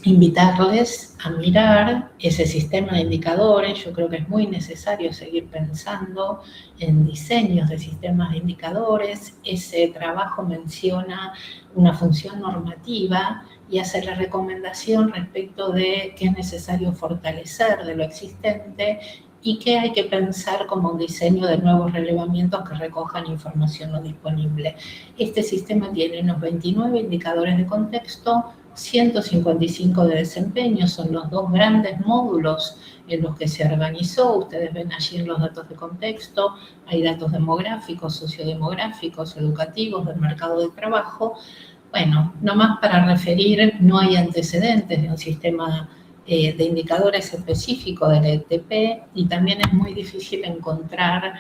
invitarles a mirar ese sistema de indicadores. Yo creo que es muy necesario seguir pensando en diseños de sistemas de indicadores. Ese trabajo menciona una función normativa y hace la recomendación respecto de qué es necesario fortalecer de lo existente y qué hay que pensar como un diseño de nuevos relevamientos que recojan información no disponible. Este sistema tiene unos 29 indicadores de contexto, 155 de desempeño, son los dos grandes módulos en los que se organizó. Ustedes ven allí en los datos de contexto, hay datos demográficos, sociodemográficos, educativos, del mercado de trabajo. Bueno, nomás para referir, no hay antecedentes de un sistema de indicadores específicos del ETP y también es muy difícil encontrar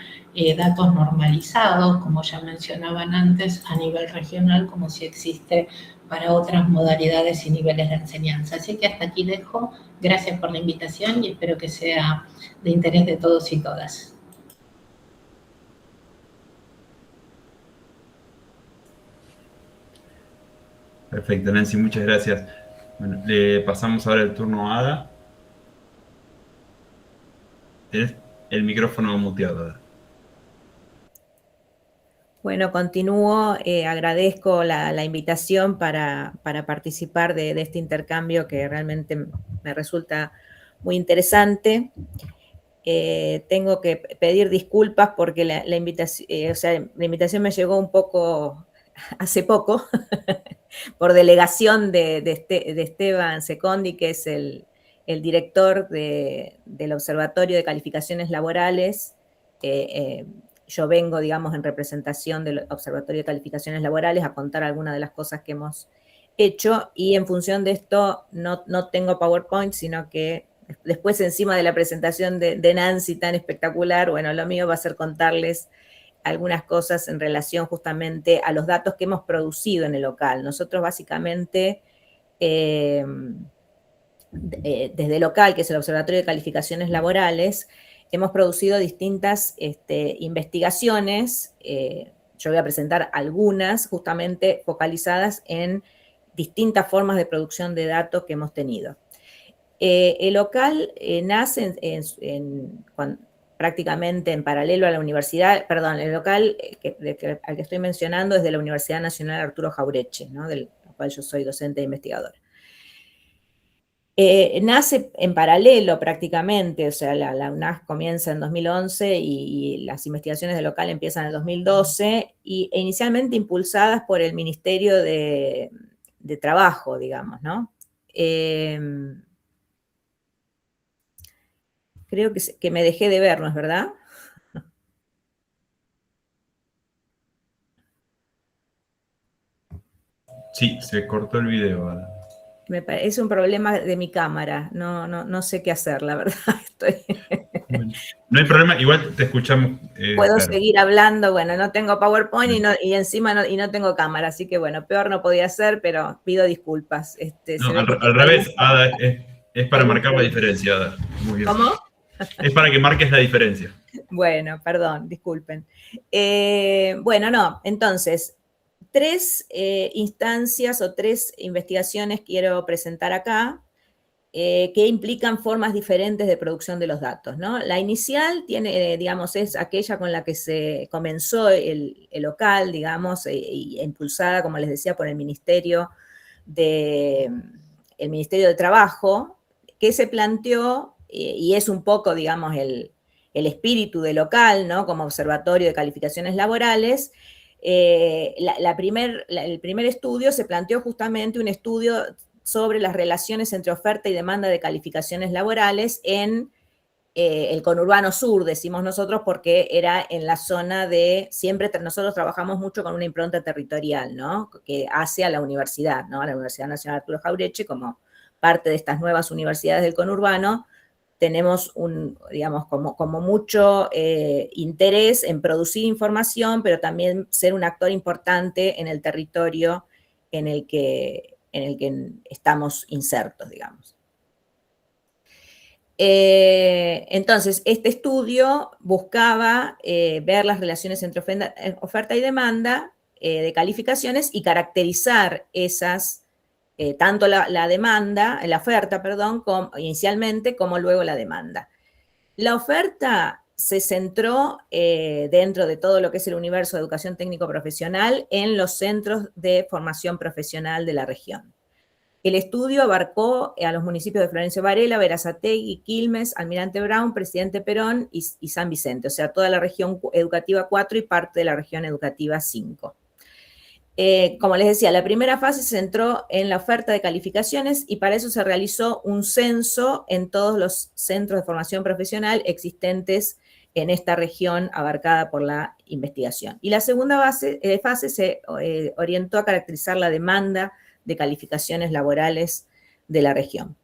datos normalizados, como ya mencionaban antes, a nivel regional, como si existe para otras modalidades y niveles de enseñanza. Así que hasta aquí dejo. Gracias por la invitación y espero que sea de interés de todos y todas. Perfecto, Nancy, muchas gracias. Bueno, le pasamos ahora el turno a Ada. Tenés el micrófono muteado, Ada. Bueno, continúo, agradezco la invitación para participar de este intercambio que realmente me resulta muy interesante. Tengo que pedir disculpas porque la invitación me llegó un poco hace poco por delegación de Esteban Secondi, que es el director del Observatorio de Calificaciones Laborales. Yo vengo, digamos, en representación del Observatorio de Calificaciones Laborales a contar algunas de las cosas que hemos hecho y en función de esto no tengo PowerPoint, sino que después encima de la presentación de Nancy tan espectacular, bueno, lo mío va a ser contarles algunas cosas en relación justamente a los datos que hemos producido en el local. Nosotros básicamente, desde el local, que es el Observatorio de Calificaciones Laborales, hemos producido distintas investigaciones, yo voy a presentar algunas justamente focalizadas en distintas formas de producción de datos que hemos tenido. El local nace prácticamente en paralelo a la universidad, perdón, el local al que estoy mencionando es de la Universidad Nacional Arturo Jauretche, ¿no? Del cual yo soy docente e investigadora. Nace en paralelo prácticamente, o sea, la UNAS comienza en 2011 y las investigaciones del local empiezan en el 2012 e inicialmente impulsadas por el Ministerio de Trabajo, digamos, ¿no? Creo que me dejé de ver, ¿no es verdad? Sí, se cortó el video, Ada. Es un problema de mi cámara, no sé qué hacer, la verdad. Bueno, no hay problema, igual te escuchamos. Puedo claro. seguir hablando, bueno, no tengo PowerPoint y encima no tengo cámara, así que bueno, peor no podía ser, pero pido disculpas. No, al revés, Ada, es para marcar la diferencia, Ada. Muy bien. ¿Cómo? Es para que marques la diferencia. Bueno, perdón, disculpen. Bueno, no, entonces, 3 instancias o 3 investigaciones quiero presentar acá que implican formas diferentes de producción de los datos, ¿no? La inicial tiene, digamos, es aquella con la que se comenzó el local, digamos, y impulsada, como les decía, por el Ministerio de Trabajo, que se planteó, y es un poco, digamos, el espíritu del local, ¿no? Como observatorio de calificaciones laborales. El primer estudio se planteó justamente un estudio sobre las relaciones entre oferta y demanda de calificaciones laborales en el conurbano sur, decimos nosotros, porque era en la zona siempre nosotros trabajamos mucho con una impronta territorial, ¿no? Que hacia la universidad, ¿no? A la Universidad Nacional Arturo Jauretche, como parte de estas nuevas universidades del conurbano, tenemos digamos, como mucho interés en producir información, pero también ser un actor importante en el territorio en el que estamos insertos, digamos. Entonces, este estudio buscaba ver las relaciones entre oferta y demanda de calificaciones y caracterizar esas, tanto la oferta, perdón, inicialmente, como luego la demanda. La oferta se centró dentro de todo lo que es el universo de educación técnico-profesional en los centros de formación profesional de la región. El estudio abarcó a los municipios de Florencio Varela, Berazategui, Quilmes, Almirante Brown, Presidente Perón y San Vicente, o sea, toda la región educativa 4 y parte de la región educativa 5. Como les decía, la primera fase se centró en la oferta de calificaciones y para eso se realizó un censo en todos los centros de formación profesional existentes en esta región abarcada por la investigación. Y la segunda fase se orientó a caracterizar la demanda de calificaciones laborales de la región.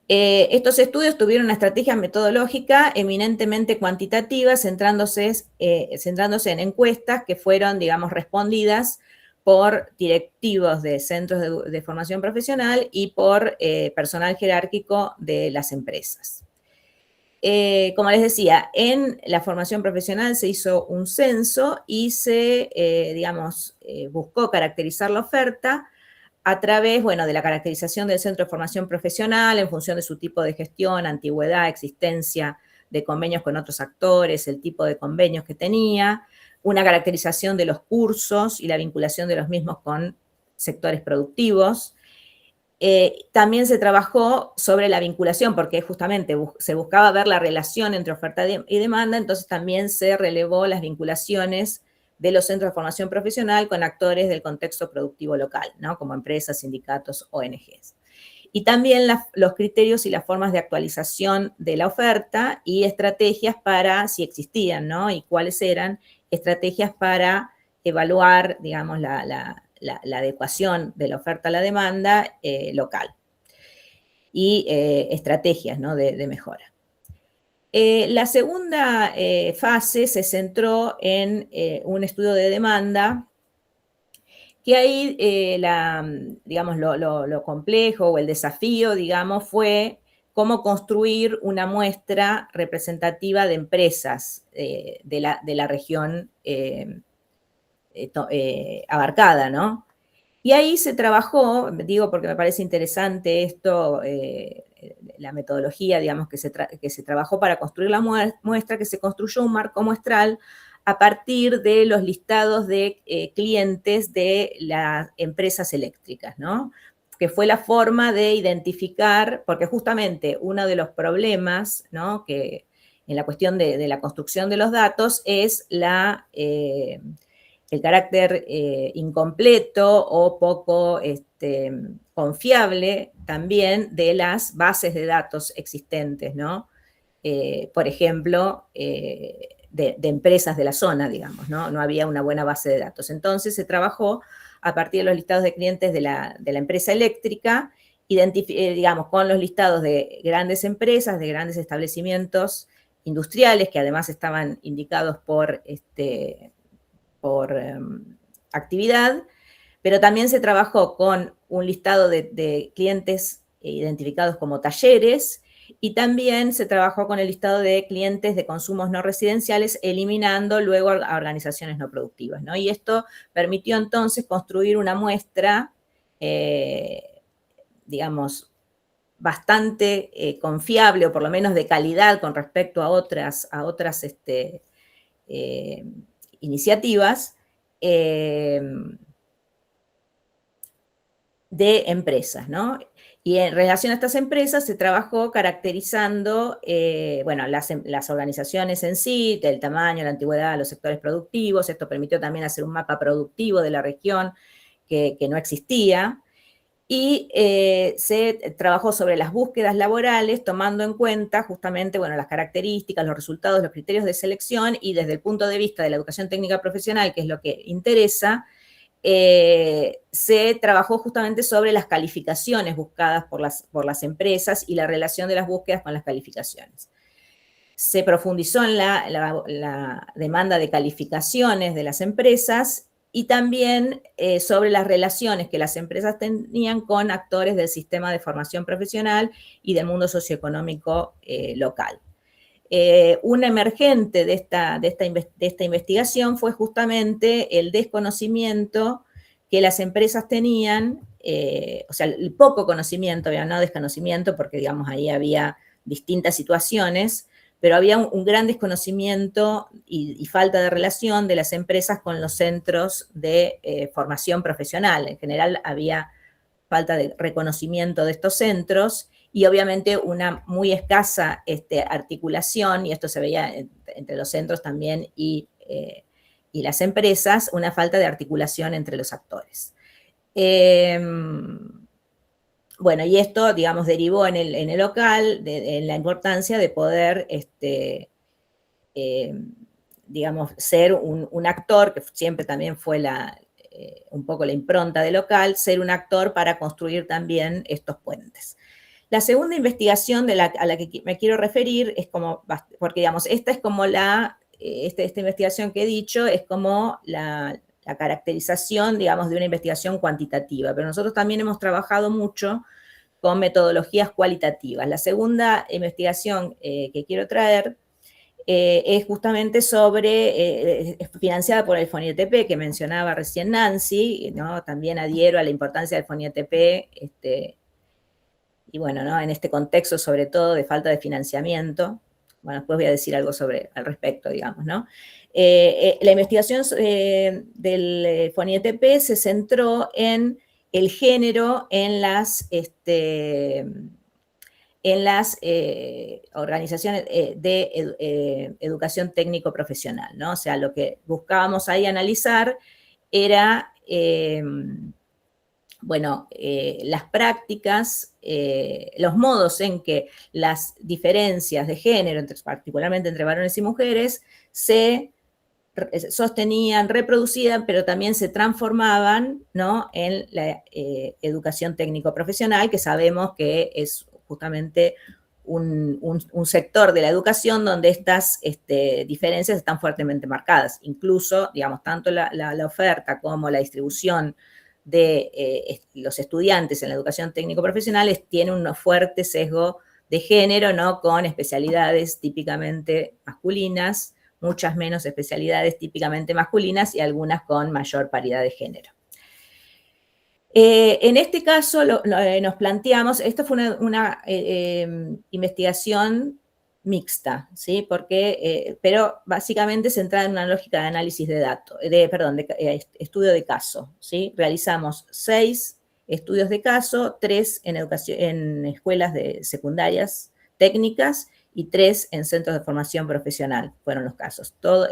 Estos estudios tuvieron una estrategia metodológica eminentemente cuantitativa, centrándose en encuestas que fueron, digamos, respondidas por directivos de centros de formación profesional y por personal jerárquico de las empresas. Como les decía, en la formación profesional se hizo un censo y se, buscó caracterizar la oferta a través, de la caracterización del centro de formación profesional en función de su tipo de gestión, antigüedad, existencia de convenios con otros actores, el tipo de convenios que tenía, una caracterización de los cursos y la vinculación de los mismos con sectores productivos. También se trabajó sobre la vinculación, porque justamente se buscaba ver la relación entre oferta y demanda, entonces también se relevó las vinculaciones de los centros de formación profesional con actores del contexto productivo local, ¿no? Como empresas, sindicatos, ONGs. Y también los criterios y las formas de actualización de la oferta y estrategias para, si existían, ¿no? Y cuáles eran estrategias para evaluar, digamos, la adecuación de la oferta a la demanda local. Y estrategias, ¿no? de mejora. La segunda fase se centró en un estudio de demanda, que ahí, lo complejo o el desafío, digamos, fue cómo construir una muestra representativa de empresas de la región abarcada, ¿no? Y ahí se trabajó, digo porque me parece interesante esto, la metodología, digamos, que se trabajó para construir la muestra, que se construyó un marco muestral a partir de los listados de clientes de las empresas eléctricas, ¿no? Que fue la forma de identificar, porque justamente uno de los problemas, ¿no? Que en la cuestión de la construcción de los datos es el carácter incompleto o poco confiable también de las bases de datos existentes, ¿no? Por ejemplo, de empresas de la zona, digamos, ¿no? No había una buena base de datos. Entonces se trabajó a partir de los listados de clientes de la empresa eléctrica, digamos, con los listados de grandes empresas, de grandes establecimientos industriales, que además estaban indicados por actividad, pero también se trabajó con un listado de clientes identificados como talleres y también se trabajó con el listado de clientes de consumos no residenciales, eliminando luego a organizaciones no productivas, ¿no? Y esto permitió entonces construir una muestra, digamos, bastante confiable o por lo menos de calidad con respecto a otras iniciativas de empresas, ¿no? Y en relación a estas empresas se trabajó caracterizando, las organizaciones en sí, el tamaño, la antigüedad, los sectores productivos. Esto permitió también hacer un mapa productivo de la región que no existía. Y se trabajó sobre las búsquedas laborales, tomando en cuenta justamente, las características, los resultados, los criterios de selección, y desde el punto de vista de la educación técnica profesional, que es lo que interesa, se trabajó justamente sobre las calificaciones buscadas por las empresas y la relación de las búsquedas con las calificaciones. Se profundizó en la demanda de calificaciones de las empresas y también sobre las relaciones que las empresas tenían con actores del sistema de formación profesional y del mundo socioeconómico local. Un emergente de esta investigación fue justamente el desconocimiento que las empresas tenían, el poco conocimiento, no desconocimiento, porque digamos ahí había distintas situaciones, pero había un gran desconocimiento y falta de relación de las empresas con los centros de formación profesional. En general había falta de reconocimiento de estos centros y obviamente una muy escasa articulación, y esto se veía entre los centros también y las empresas, una falta de articulación entre los actores. Y esto, digamos, derivó en el local, en la importancia de poder digamos, ser un actor, que siempre también fue un poco la impronta de local, ser un actor para construir también estos puentes. La segunda investigación a la que me quiero referir es como, porque digamos, esta es como esta investigación que he dicho, es como la caracterización, digamos, de una investigación cuantitativa, pero nosotros también hemos trabajado mucho con metodologías cualitativas. La segunda investigación que quiero traer es justamente financiada por el FONIETP, que mencionaba recién Nancy, ¿no? También adhiero a la importancia del FONIETP, y bueno, ¿no? En este contexto, sobre todo, de falta de financiamiento. Bueno, después voy a decir algo al respecto, digamos, ¿no? La investigación del FONIETP se centró en el género en las organizaciones de educación técnico-profesional, ¿no? O sea, lo que buscábamos ahí analizar era, las prácticas, los modos en que las diferencias de género, particularmente entre varones y mujeres, se sostenían, reproducían, pero también se transformaban, ¿no? En la educación técnico-profesional, que sabemos que es justamente un sector de la educación donde estas diferencias están fuertemente marcadas. Incluso, digamos, tanto la oferta como la distribución de los estudiantes en la educación técnico-profesional tiene un fuerte sesgo de género, ¿no? Con especialidades típicamente masculinas, muchas menos especialidades típicamente masculinas y algunas con mayor paridad de género. En este caso nos planteamos, esto fue una investigación mixta, ¿sí? Pero básicamente centrada en una lógica de análisis de datos, estudio de caso, ¿sí? Realizamos 6 estudios de caso, 3 en escuelas secundarias técnicas y 3 en centros de formación profesional, fueron los casos. Todos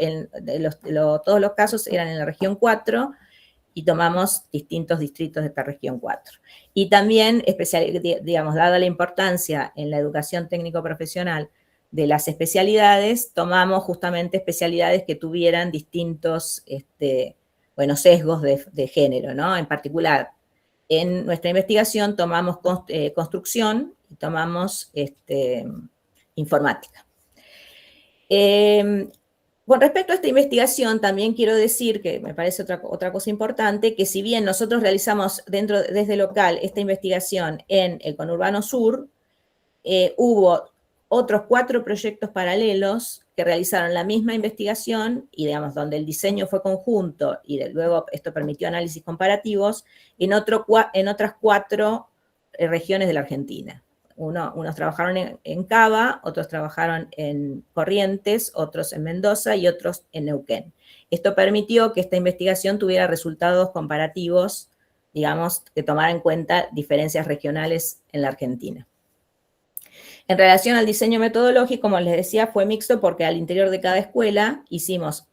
los casos eran en la región 4, y tomamos distintos distritos de esta región 4. Y también, digamos, dada la importancia en la educación técnico-profesional de las especialidades, tomamos justamente especialidades que tuvieran distintos sesgos de género, ¿no? En particular, en nuestra investigación tomamos construcción y tomamos informática. Con respecto a esta investigación, también quiero decir que me parece otra cosa importante, que si bien nosotros realizamos desde local esta investigación en el conurbano sur, hubo otros 4 proyectos paralelos que realizaron la misma investigación y, digamos, donde el diseño fue conjunto y luego esto permitió análisis comparativos en otras 4 regiones de la Argentina. Unos trabajaron en Cava, otros trabajaron en Corrientes, otros en Mendoza y otros en Neuquén. Esto permitió que esta investigación tuviera resultados comparativos, digamos, que tomara en cuenta diferencias regionales en la Argentina. En relación al diseño metodológico, como les decía, fue mixto porque al interior de cada escuela hicimos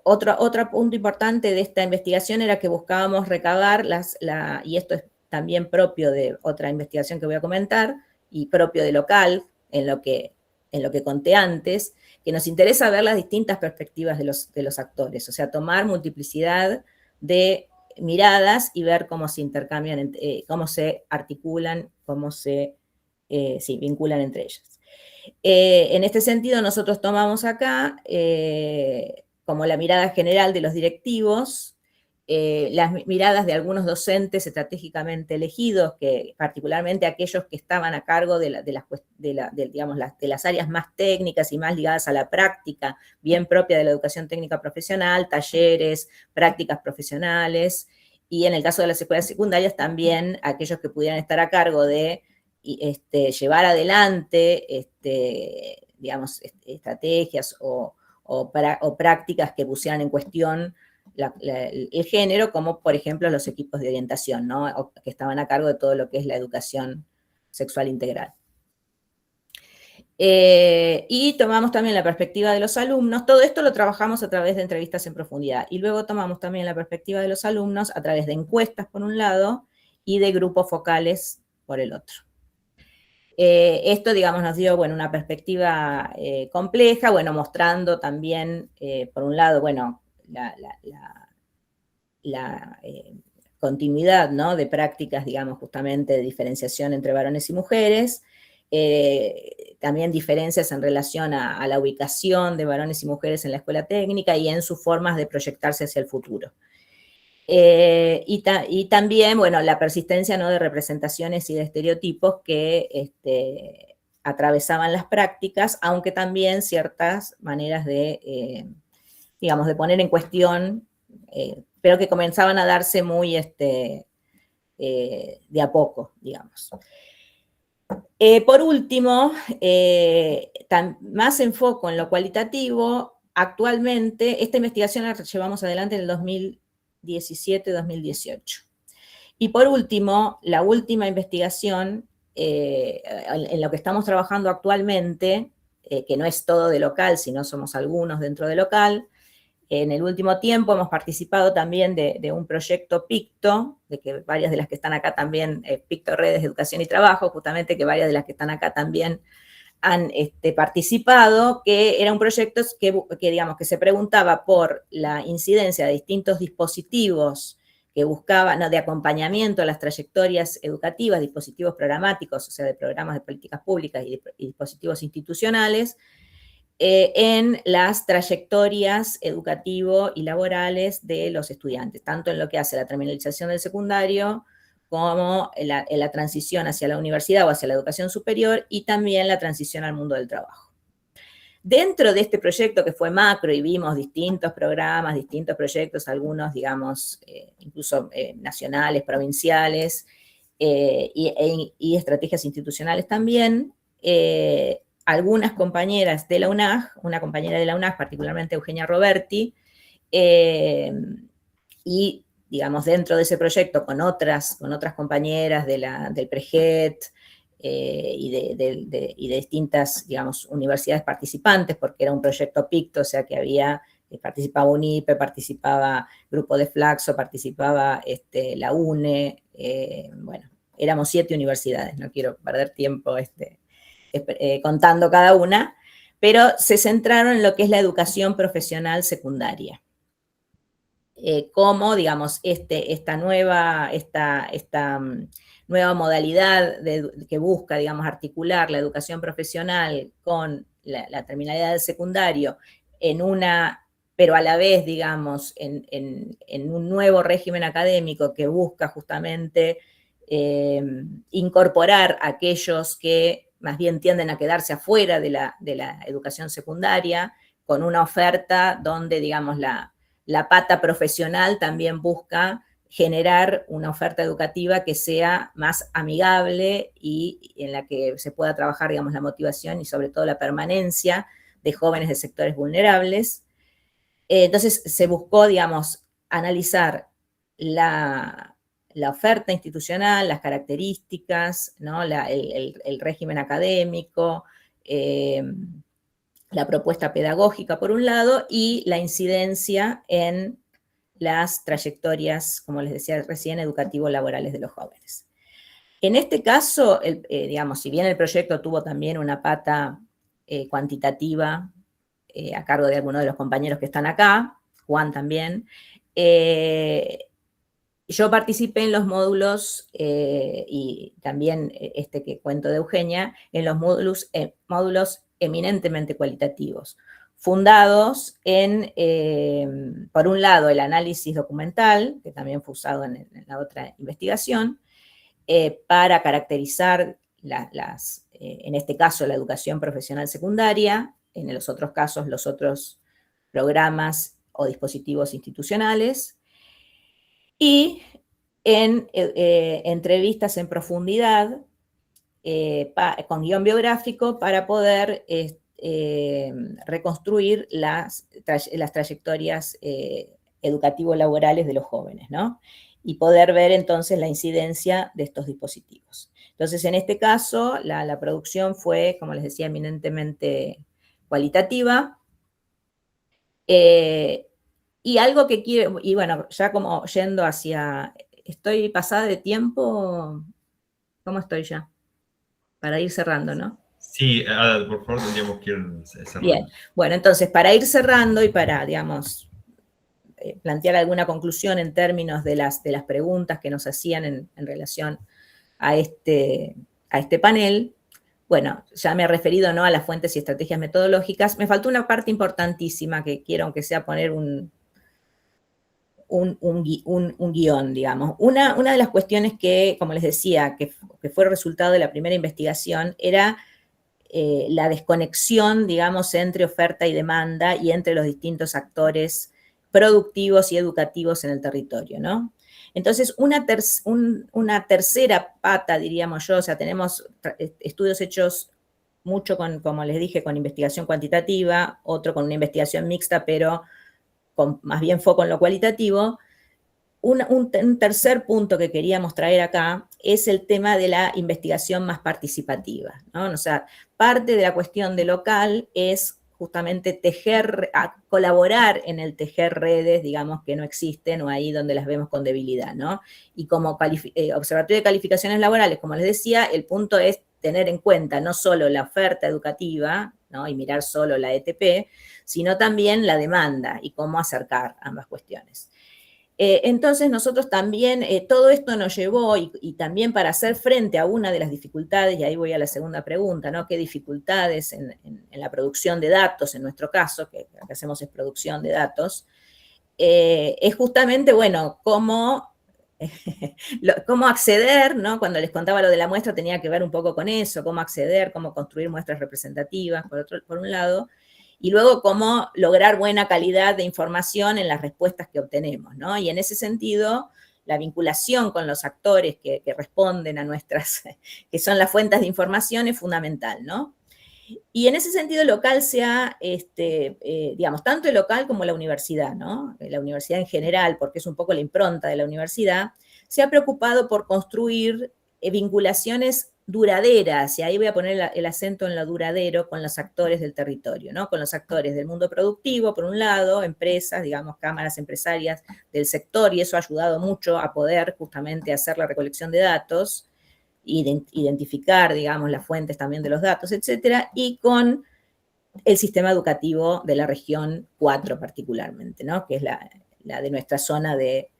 otro punto importante de esta investigación era que buscábamos recabar y esto es también propio de otra investigación que voy a comentar, y propio de local, en lo que conté antes, que nos interesa ver las distintas perspectivas de los actores, o sea, tomar multiplicidad de miradas y ver cómo se intercambian, cómo se articulan, cómo se vinculan entre ellas. En este sentido, nosotros tomamos acá como la mirada general de los directivos, las miradas de algunos docentes estratégicamente elegidos, que particularmente aquellos que estaban a cargo de las áreas más técnicas y más ligadas a la práctica, bien propia de la educación técnica profesional, talleres, prácticas profesionales, y en el caso de las escuelas secundarias también aquellos que pudieran estar a cargo de llevar adelante, estrategias o prácticas que pusieran en cuestión el género, como por ejemplo los equipos de orientación, ¿no? Que estaban a cargo de todo lo que es la educación sexual integral. Y tomamos también la perspectiva de los alumnos. Todo esto lo trabajamos a través de entrevistas en profundidad. Y luego tomamos también la perspectiva de los alumnos a través de encuestas por un lado y de grupos focales por el otro. Esto, digamos, nos dio, bueno, una perspectiva compleja, bueno, mostrando también, por un lado, bueno, la continuidad, ¿no?, de prácticas, digamos, justamente de diferenciación entre varones y mujeres, también diferencias en relación a la ubicación de varones y mujeres en la escuela técnica y en sus formas de proyectarse hacia el futuro. Y también, bueno, la persistencia, ¿no?, de representaciones y de estereotipos que atravesaban las prácticas, aunque también ciertas maneras de, digamos, de poner en cuestión, pero que comenzaban a darse muy de a poco, digamos. Por último, más enfoco en lo cualitativo. Actualmente, esta investigación la llevamos adelante en el 2017-2018. Y por último, la última investigación en lo que estamos trabajando actualmente, que no es todo de local, sino somos algunos dentro de local. En el último tiempo hemos participado también de un proyecto PICTO, de que varias de las que están acá también, PICTO Redes de Educación y Trabajo, justamente que varias de las que están acá también han participado, que era un proyecto que, digamos, que se preguntaba por la incidencia de distintos dispositivos que buscaban, ¿no?, de acompañamiento a las trayectorias educativas, dispositivos programáticos, o sea, de programas de políticas públicas y dispositivos institucionales, en las trayectorias educativo y laborales de los estudiantes, tanto en lo que hace la terminalización del secundario como en la transición hacia la universidad o hacia la educación superior y también la transición al mundo del trabajo. Dentro de este proyecto que fue macro y vimos distintos programas, distintos proyectos, algunos, digamos, incluso nacionales, provinciales y estrategias institucionales también, algunas compañeras de la UNAG, una compañera de la UNAG, particularmente Eugenia Roberti, y, digamos, dentro de ese proyecto con otras compañeras del PREGET y de distintas, digamos, universidades participantes, porque era un proyecto PICTO, o sea que había, participaba UNIPE, participaba Grupo de Flaxo, participaba la UNE, bueno, éramos 7 universidades, no quiero perder tiempo contando cada una, pero se centraron en lo que es la educación profesional secundaria. Cómo, digamos, esta nueva modalidad que busca, digamos, articular la educación profesional con la terminalidad del secundario pero a la vez, digamos, en un nuevo régimen académico que busca justamente incorporar a aquellos que más bien tienden a quedarse afuera de la educación secundaria, con una oferta donde, digamos, la pata profesional también busca generar una oferta educativa que sea más amigable y en la que se pueda trabajar, digamos, la motivación y sobre todo la permanencia de jóvenes de sectores vulnerables. Entonces se buscó, digamos, analizar la oferta institucional, las características, ¿no?, el régimen académico, la propuesta pedagógica por un lado y la incidencia en las trayectorias, como les decía recién, educativo-laborales de los jóvenes. En este caso, digamos, si bien el proyecto tuvo también una pata cuantitativa a cargo de algunos de los compañeros que están acá, Juan también, yo participé en los módulos y también que cuento de Eugenia, en los módulos eminentemente cualitativos, fundados en, por un lado, el análisis documental, que también fue usado en la otra investigación, para caracterizar en este caso, la educación profesional secundaria, en los otros casos, los otros programas o dispositivos institucionales, y en entrevistas en profundidad con guión biográfico para poder reconstruir las trayectorias educativo-laborales de los jóvenes, ¿no? Y poder ver entonces la incidencia de estos dispositivos. Entonces, en este caso, la producción fue, como les decía, eminentemente cualitativa. Y algo que quiero, y bueno, ya como yendo hacia, ¿estoy pasada de tiempo? ¿Cómo estoy ya? para ir cerrando, ¿no? Sí, Ada, por favor, tendríamos que ir cerrando. Bien, bueno, entonces, para ir cerrando y para, digamos, plantear alguna conclusión en términos de las preguntas que nos hacían en relación a este panel, bueno, ya me he referido, ¿no?, a las fuentes y estrategias metodológicas. Me faltó una parte importantísima que quiero, aunque sea, poner un guión, digamos. Una de las cuestiones que, como les decía, que fue el resultado de la primera investigación era la desconexión, digamos, entre oferta y demanda y entre los distintos actores productivos y educativos en el territorio, ¿no? Entonces, una tercera pata, diríamos yo, o sea, tenemos estudios hechos mucho con, como les dije, con investigación cuantitativa, otro con una investigación mixta, pero con más bien foco en lo cualitativo. Un tercer punto que queríamos traer acá es el tema de la investigación más participativa, ¿no? O sea, parte de la cuestión de local es justamente colaborar en el tejer redes, digamos, que no existen o ahí donde las vemos con debilidad, ¿no? Y como Observatorio de Calificaciones Laborales, como les decía, el punto es tener en cuenta no solo la oferta educativa, ¿no?, y mirar solo la ETP, sino también la demanda y cómo acercar ambas cuestiones. Entonces nosotros también, todo esto nos llevó, y también para hacer frente a una de las dificultades, y ahí voy a la segunda pregunta, ¿no? ¿Qué dificultades en la producción de datos, en nuestro caso, que lo que hacemos es producción de datos? Es justamente, bueno, cómo acceder, ¿no? Cuando les contaba lo de la muestra tenía que ver un poco con eso, cómo acceder, cómo construir muestras representativas, por un lado, y luego cómo lograr buena calidad de información en las respuestas que obtenemos, ¿no? Y en ese sentido, la vinculación con los actores que responden a que son las fuentes de información, es fundamental, ¿no? Y en ese sentido, local digamos, tanto el local como la universidad, ¿no? La universidad en general, porque es un poco la impronta de la universidad, se ha preocupado por construir vinculaciones duraderas, y ahí voy a poner el acento en lo duradero, con los actores del territorio, ¿no? Con los actores del mundo productivo, por un lado, empresas, digamos, cámaras empresarias del sector, y eso ha ayudado mucho a poder justamente hacer la recolección de datos, identificar, digamos, las fuentes también de los datos, etcétera, y con el sistema educativo de la región 4 particularmente, ¿no?, que es la de nuestra zona de...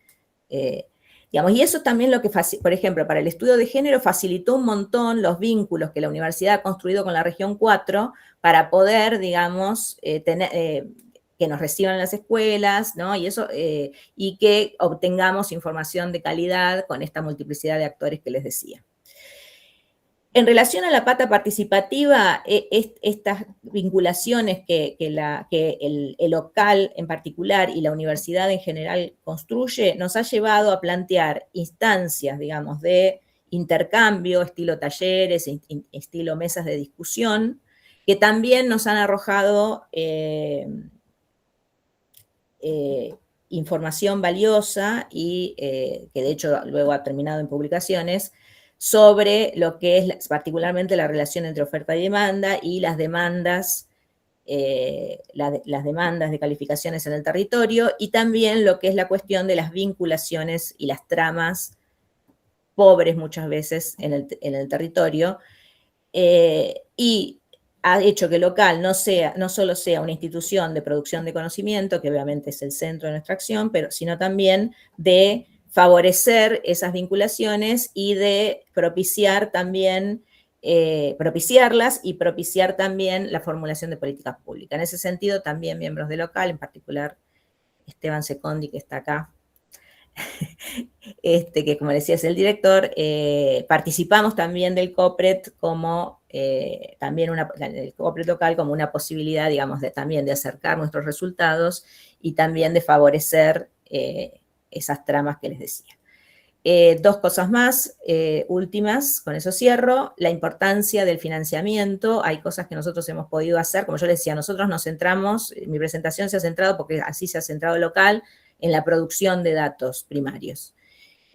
digamos, y eso también lo que, por ejemplo, para el estudio de género facilitó un montón los vínculos que la universidad ha construido con la región 4 para poder, digamos, que nos reciban en las escuelas, ¿no? Y eso, y que obtengamos información de calidad con esta multiplicidad de actores que les decía. En relación a la pata participativa, estas vinculaciones que el local en particular y la universidad en general construye, nos ha llevado a plantear instancias, digamos, de intercambio, estilo talleres, estilo mesas de discusión, que también nos han arrojado información valiosa y que de hecho luego ha terminado en publicaciones, sobre lo que es particularmente la relación entre oferta y demanda y las demandas, las demandas de calificaciones en el territorio, y también lo que es la cuestión de las vinculaciones y las tramas pobres muchas veces en el territorio, y ha hecho que local no solo sea una institución de producción de conocimiento, que obviamente es el centro de nuestra acción, sino también de favorecer esas vinculaciones y de propiciar también, propiciarlas y propiciar también la formulación de políticas públicas. En ese sentido, también miembros de local, en particular Esteban Secondi, que está acá, que como decía es el director, participamos también del COPRET como también el COPRET local como una posibilidad, digamos, también de acercar nuestros resultados y también de favorecer esas tramas que les decía. Dos cosas más, últimas, con eso cierro. La importancia del financiamiento. Hay cosas que nosotros hemos podido hacer. Como yo les decía, nosotros nos centramos, mi presentación se ha centrado, porque así se ha centrado local, en la producción de datos primarios.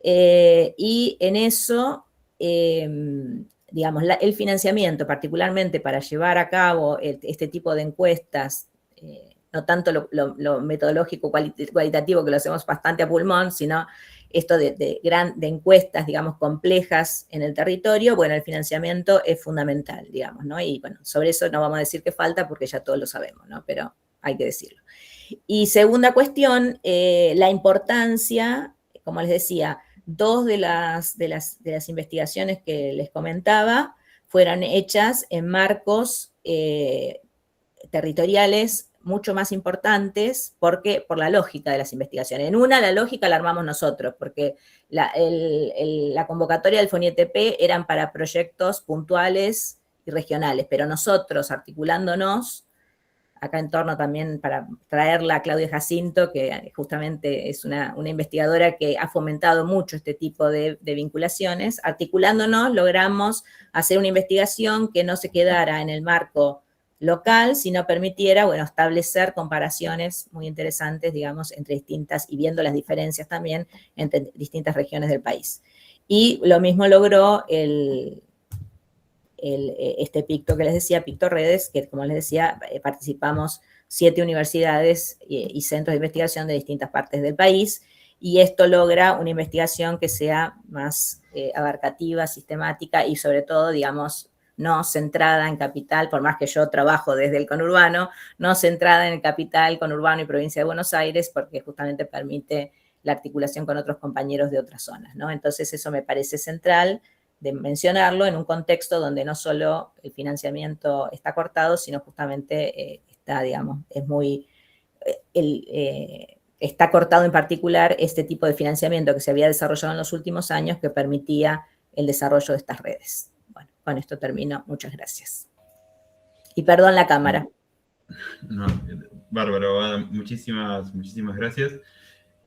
Y en eso, digamos, el financiamiento, particularmente para llevar a cabo este tipo de encuestas, no tanto lo metodológico cualitativo, que lo hacemos bastante a pulmón, sino esto de encuestas, digamos, complejas en el territorio, bueno, el financiamiento es fundamental, digamos, ¿no? Y bueno, sobre eso no vamos a decir que falta porque ya todos lo sabemos, ¿no? Pero hay que decirlo. Y segunda cuestión, la importancia, como les decía, dos de las investigaciones que les comentaba fueron hechas en marcos territoriales mucho más importantes por la lógica de las investigaciones. En una, la lógica la armamos nosotros, porque la convocatoria del FONIETP eran para proyectos puntuales y regionales, pero nosotros, articulándonos, acá en torno también para traerla a Claudia Jacinto, que justamente es una investigadora que ha fomentado mucho este tipo de vinculaciones, articulándonos logramos hacer una investigación que no se quedara en el marco local, sino permitiera, bueno, establecer comparaciones muy interesantes, digamos, entre distintas, y viendo las diferencias también entre distintas regiones del país. Y lo mismo logró este PICTO que les decía, PICTO Redes, que como les decía, participamos 7 universidades y centros de investigación de distintas partes del país, y esto logra una investigación que sea más abarcativa, sistemática y sobre todo, digamos, no centrada en capital, por más que yo trabajo desde el conurbano, no centrada en el capital, conurbano y provincia de Buenos Aires, porque justamente permite la articulación con otros compañeros de otras zonas, ¿no? Entonces eso me parece central de mencionarlo en un contexto donde no solo el financiamiento está cortado, sino justamente está, digamos, es muy... está cortado en particular este tipo de financiamiento que se había desarrollado en los últimos años que permitía el desarrollo de estas redes. Bueno, con esto termino. Muchas gracias. Y perdón la cámara. No, bárbaro, muchísimas gracias.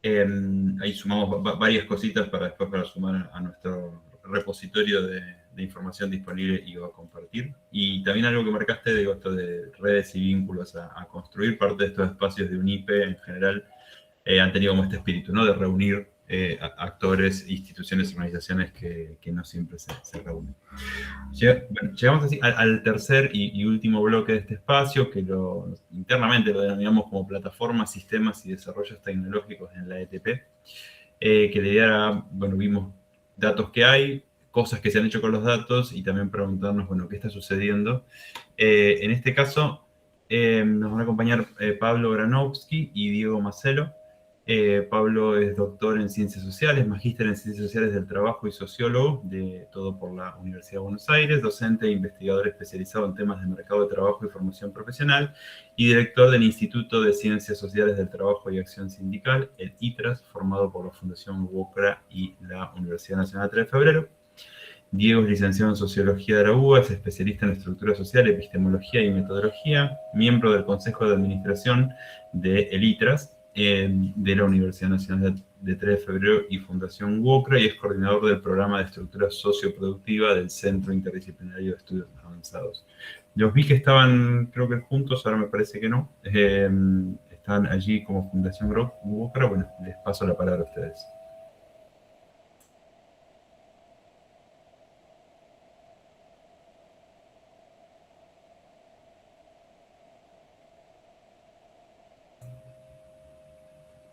Ahí sumamos varias cositas para sumar a nuestro repositorio de información disponible y a compartir. Y también algo que marcaste, digo, esto de redes y vínculos a construir. Parte de estos espacios de UNIPE en general han tenido como este espíritu, ¿no? De reunir actores, instituciones, organizaciones que no siempre se reúnen. Llegamos así al tercer y último bloque de este espacio, que internamente lo denominamos como plataformas, sistemas y desarrollos tecnológicos en la ETP, que la idea era, bueno, vimos datos que hay, cosas que se han hecho con los datos y también preguntarnos, bueno, qué está sucediendo. En este caso, nos van a acompañar Pablo Granovsky y Diego Macelo. Pablo es doctor en Ciencias Sociales, magíster en Ciencias Sociales del Trabajo y sociólogo, todo por la Universidad de Buenos Aires, docente e investigador especializado en temas de mercado de trabajo y formación profesional, y director del Instituto de Ciencias Sociales del Trabajo y Acción Sindical, el ITRAS, formado por la Fundación UOCRA y la Universidad Nacional 3 de Febrero. Diego es licenciado en Sociología de la UBA, es especialista en Estructura Social, Epistemología y Metodología, miembro del Consejo de Administración de el ITRAS, de la Universidad Nacional de 3 de Febrero y Fundación UOCRA, y es coordinador del programa de estructura socioproductiva del Centro Interdisciplinario de Estudios Avanzados. Los vi que estaban, creo que juntos, ahora me parece que no. Están allí como Fundación UOCRA. Bueno, les paso la palabra a ustedes.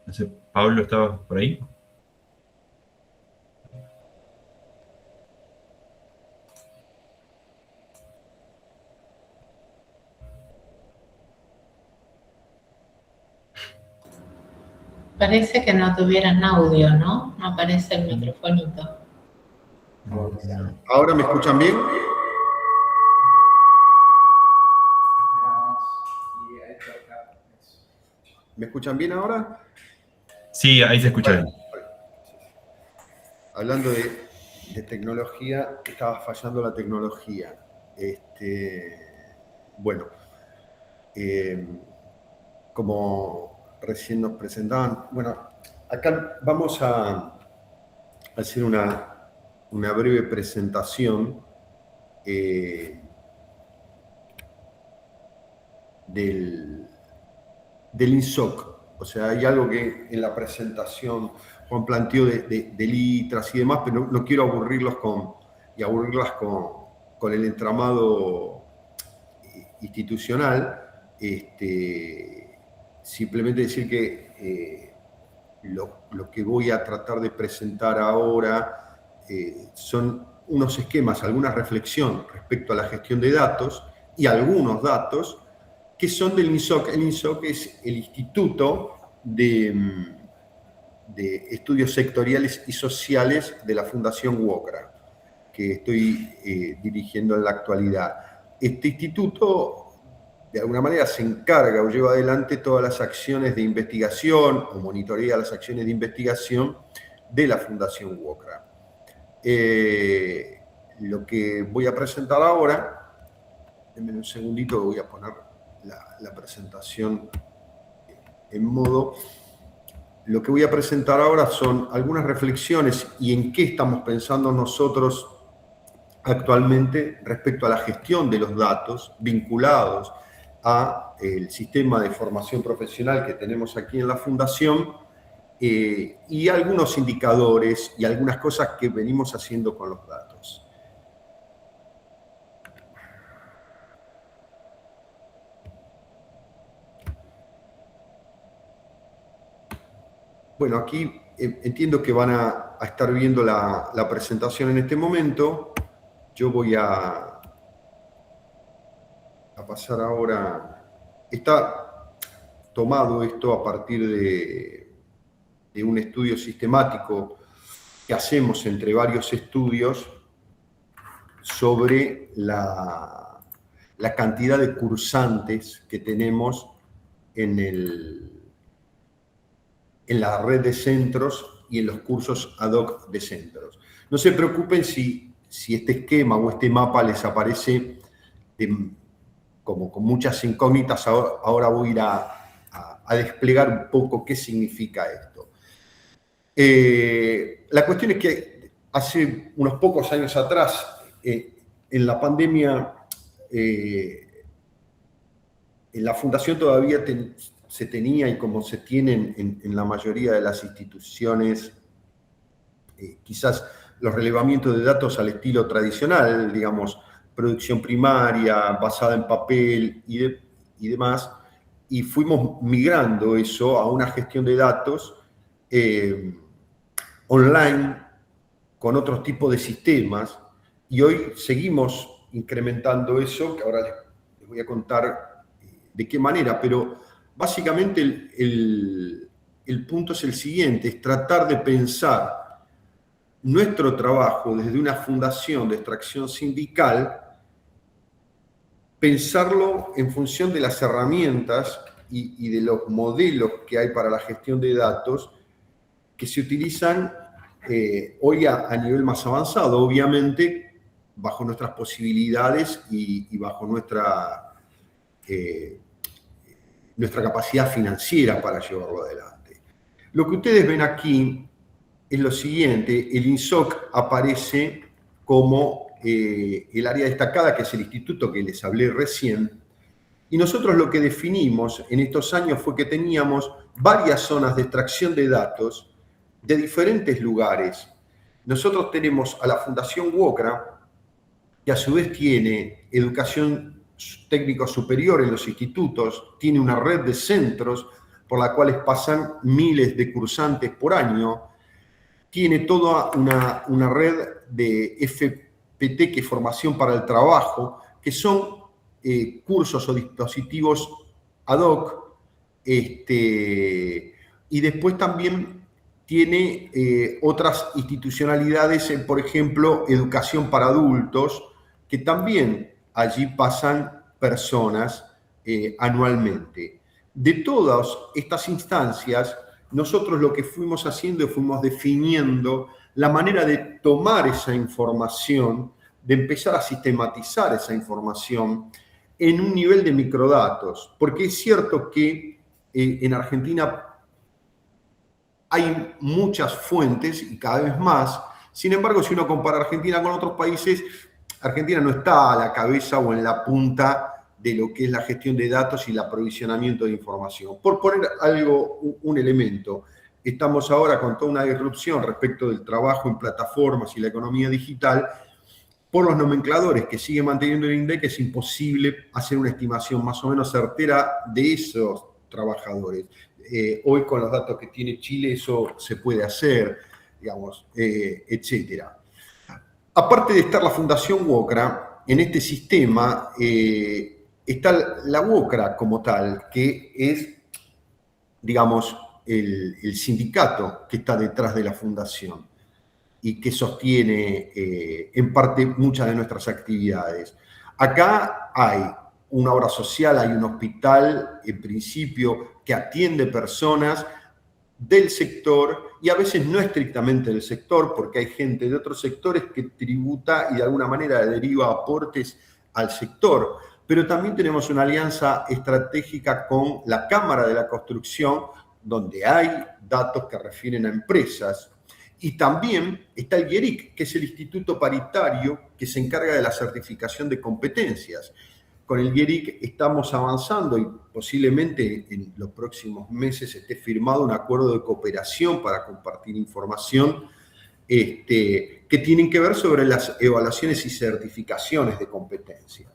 No sé, Pablo, ¿estabas por ahí? Parece que no tuvieran audio, ¿no? No aparece el microfonito. ¿Ahora me escuchan bien? ¿Me escuchan bien ahora? Sí, ahí se escucha bien. Hablando de tecnología, estaba fallando la tecnología. Bueno, como recién nos presentaban, bueno, acá vamos a hacer una breve presentación del INSOC. O sea, hay algo que en la presentación Juan planteó del ITRAS y demás, pero no quiero aburrirlas con el entramado institucional. Simplemente decir que lo que voy a tratar de presentar ahora son unos esquemas, alguna reflexión respecto a la gestión de datos y algunos datos que son del INSOC. El INSOC es el Instituto de Estudios Sectoriales y Sociales de la Fundación WOCRA, que estoy dirigiendo en la actualidad. Este instituto, de alguna manera, se encarga o lleva adelante todas las acciones de investigación o monitorea las acciones de investigación de la Fundación WOCRA. Lo que voy a presentar ahora, denme un segundito, voy a poner la presentación en modo. Lo que voy a presentar ahora son algunas reflexiones y en qué estamos pensando nosotros actualmente respecto a la gestión de los datos vinculados al sistema de formación profesional que tenemos aquí en la Fundación y algunos indicadores y algunas cosas que venimos haciendo con los datos. Bueno, aquí entiendo que van a estar viendo la presentación en este momento. Yo voy a pasar ahora. Está tomado esto a partir de un estudio sistemático que hacemos entre varios estudios sobre la cantidad de cursantes que tenemos en la red de centros y en los cursos ad hoc de centros. No se preocupen si este esquema o este mapa les aparece como con muchas incógnitas. Ahora voy a ir a desplegar un poco qué significa esto. La cuestión es que hace unos pocos años atrás, en la pandemia, en la Fundación todavía se tenía, y como se tienen en la mayoría de las instituciones, quizás los relevamientos de datos al estilo tradicional, digamos, producción primaria, basada en papel y demás, y fuimos migrando eso a una gestión de datos online con otros tipos de sistemas, y hoy seguimos incrementando eso, que ahora les voy a contar de qué manera, pero básicamente el punto es el siguiente, es tratar de pensar nuestro trabajo desde una fundación de extracción sindical, pensarlo en función de las herramientas y de los modelos que hay para la gestión de datos que se utilizan hoy a nivel más avanzado, obviamente bajo nuestras posibilidades y bajo nuestra capacidad financiera para llevarlo adelante. Lo que ustedes ven aquí es lo siguiente: el INSOC aparece como el área destacada, que es el instituto que les hablé recién, y nosotros lo que definimos en estos años fue que teníamos varias zonas de extracción de datos de diferentes lugares. Nosotros tenemos a la Fundación WOCRA, que a su vez tiene educación técnico superior en los institutos, tiene una red de centros por la cual pasan miles de cursantes por año, tiene toda una red de FPT, que es Formación para el Trabajo, que son cursos o dispositivos ad hoc, y después también tiene otras institucionalidades, por ejemplo, educación para adultos, que también allí pasan personas anualmente. De todas estas instancias, nosotros lo que fuimos haciendo, fuimos definiendo la manera de tomar esa información, de empezar a sistematizar esa información en un nivel de microdatos. Porque es cierto que en Argentina hay muchas fuentes y cada vez más. Sin embargo, si uno compara Argentina con otros países, Argentina no está a la cabeza o en la punta de lo que es la gestión de datos y el aprovisionamiento de información. Por poner un elemento, estamos ahora con toda una disrupción respecto del trabajo en plataformas y la economía digital. Por los nomencladores que sigue manteniendo el INDEC, es imposible hacer una estimación más o menos certera de esos trabajadores. Hoy con los datos que tiene Chile eso se puede hacer, digamos, etcétera. Aparte de estar la Fundación WOCRA, en este sistema está la WOCRA como tal, que es, digamos, el sindicato que está detrás de la fundación y que sostiene en parte muchas de nuestras actividades. Acá hay una obra social, hay un hospital, en principio, que atiende personas del sector y a veces no estrictamente del sector, porque hay gente de otros sectores que tributa y de alguna manera deriva aportes al sector. Pero también tenemos una alianza estratégica con la Cámara de la Construcción, donde hay datos que refieren a empresas. Y también está el IERIC, que es el Instituto Paritario que se encarga de la certificación de competencias. Con el IERIC estamos avanzando y posiblemente en los próximos meses esté firmado un acuerdo de cooperación para compartir información que tienen que ver sobre las evaluaciones y certificaciones de competencia.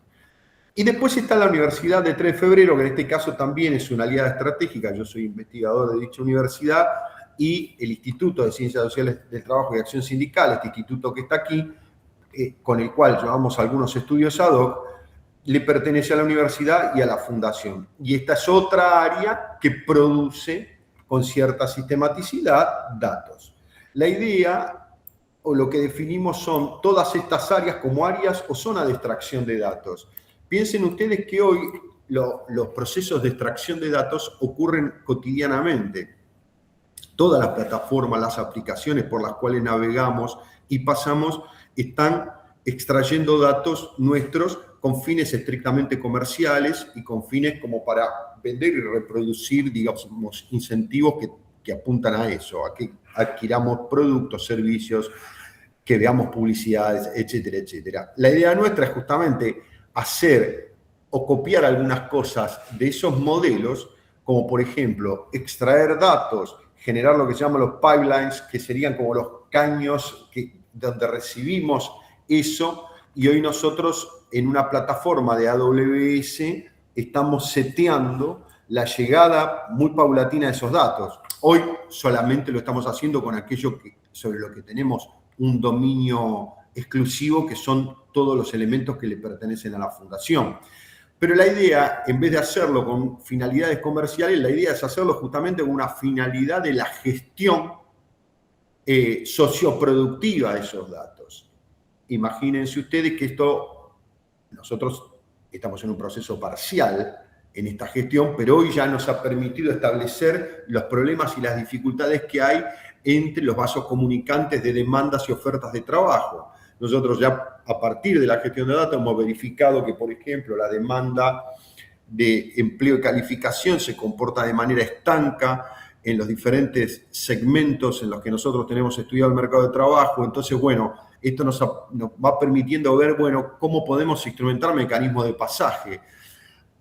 Y después está la Universidad de 3 de Febrero, que en este caso también es una aliada estratégica. Yo soy investigador de dicha universidad, y el Instituto de Ciencias Sociales del Trabajo y Acción Sindical, este instituto que está aquí, con el cual llevamos algunos estudios ad hoc, le pertenece a la universidad y a la fundación. Y esta es otra área que produce con cierta sistematicidad datos. La idea, o lo que definimos, son todas estas áreas como áreas o zonas de extracción de datos. Piensen ustedes que hoy los procesos de extracción de datos ocurren cotidianamente. Todas las plataformas, las aplicaciones por las cuales navegamos y pasamos están extrayendo datos nuestros con fines estrictamente comerciales y con fines como para vender y reproducir, digamos, incentivos que apuntan a eso, a que adquiramos productos, servicios, que veamos publicidades, etcétera, etcétera. La idea nuestra es justamente hacer o copiar algunas cosas de esos modelos, como por ejemplo extraer datos, generar lo que se llaman los pipelines, que serían como los caños donde recibimos eso, y hoy nosotros en una plataforma de AWS estamos seteando la llegada muy paulatina de esos datos. Hoy solamente lo estamos haciendo con aquello sobre lo que tenemos un dominio exclusivo, que son todos los elementos que le pertenecen a la fundación. Pero la idea, en vez de hacerlo con finalidades comerciales, la idea es hacerlo justamente con una finalidad de la gestión socioproductiva de esos datos. Imagínense ustedes que nosotros estamos en un proceso parcial en esta gestión, pero hoy ya nos ha permitido establecer los problemas y las dificultades que hay entre los vasos comunicantes de demandas y ofertas de trabajo. Nosotros ya a partir de la gestión de datos hemos verificado que, por ejemplo, la demanda de empleo y calificación se comporta de manera estanca en los diferentes segmentos en los que nosotros tenemos estudiado el mercado de trabajo. Entonces, bueno, esto nos va permitiendo ver, bueno, cómo podemos instrumentar mecanismos de pasaje.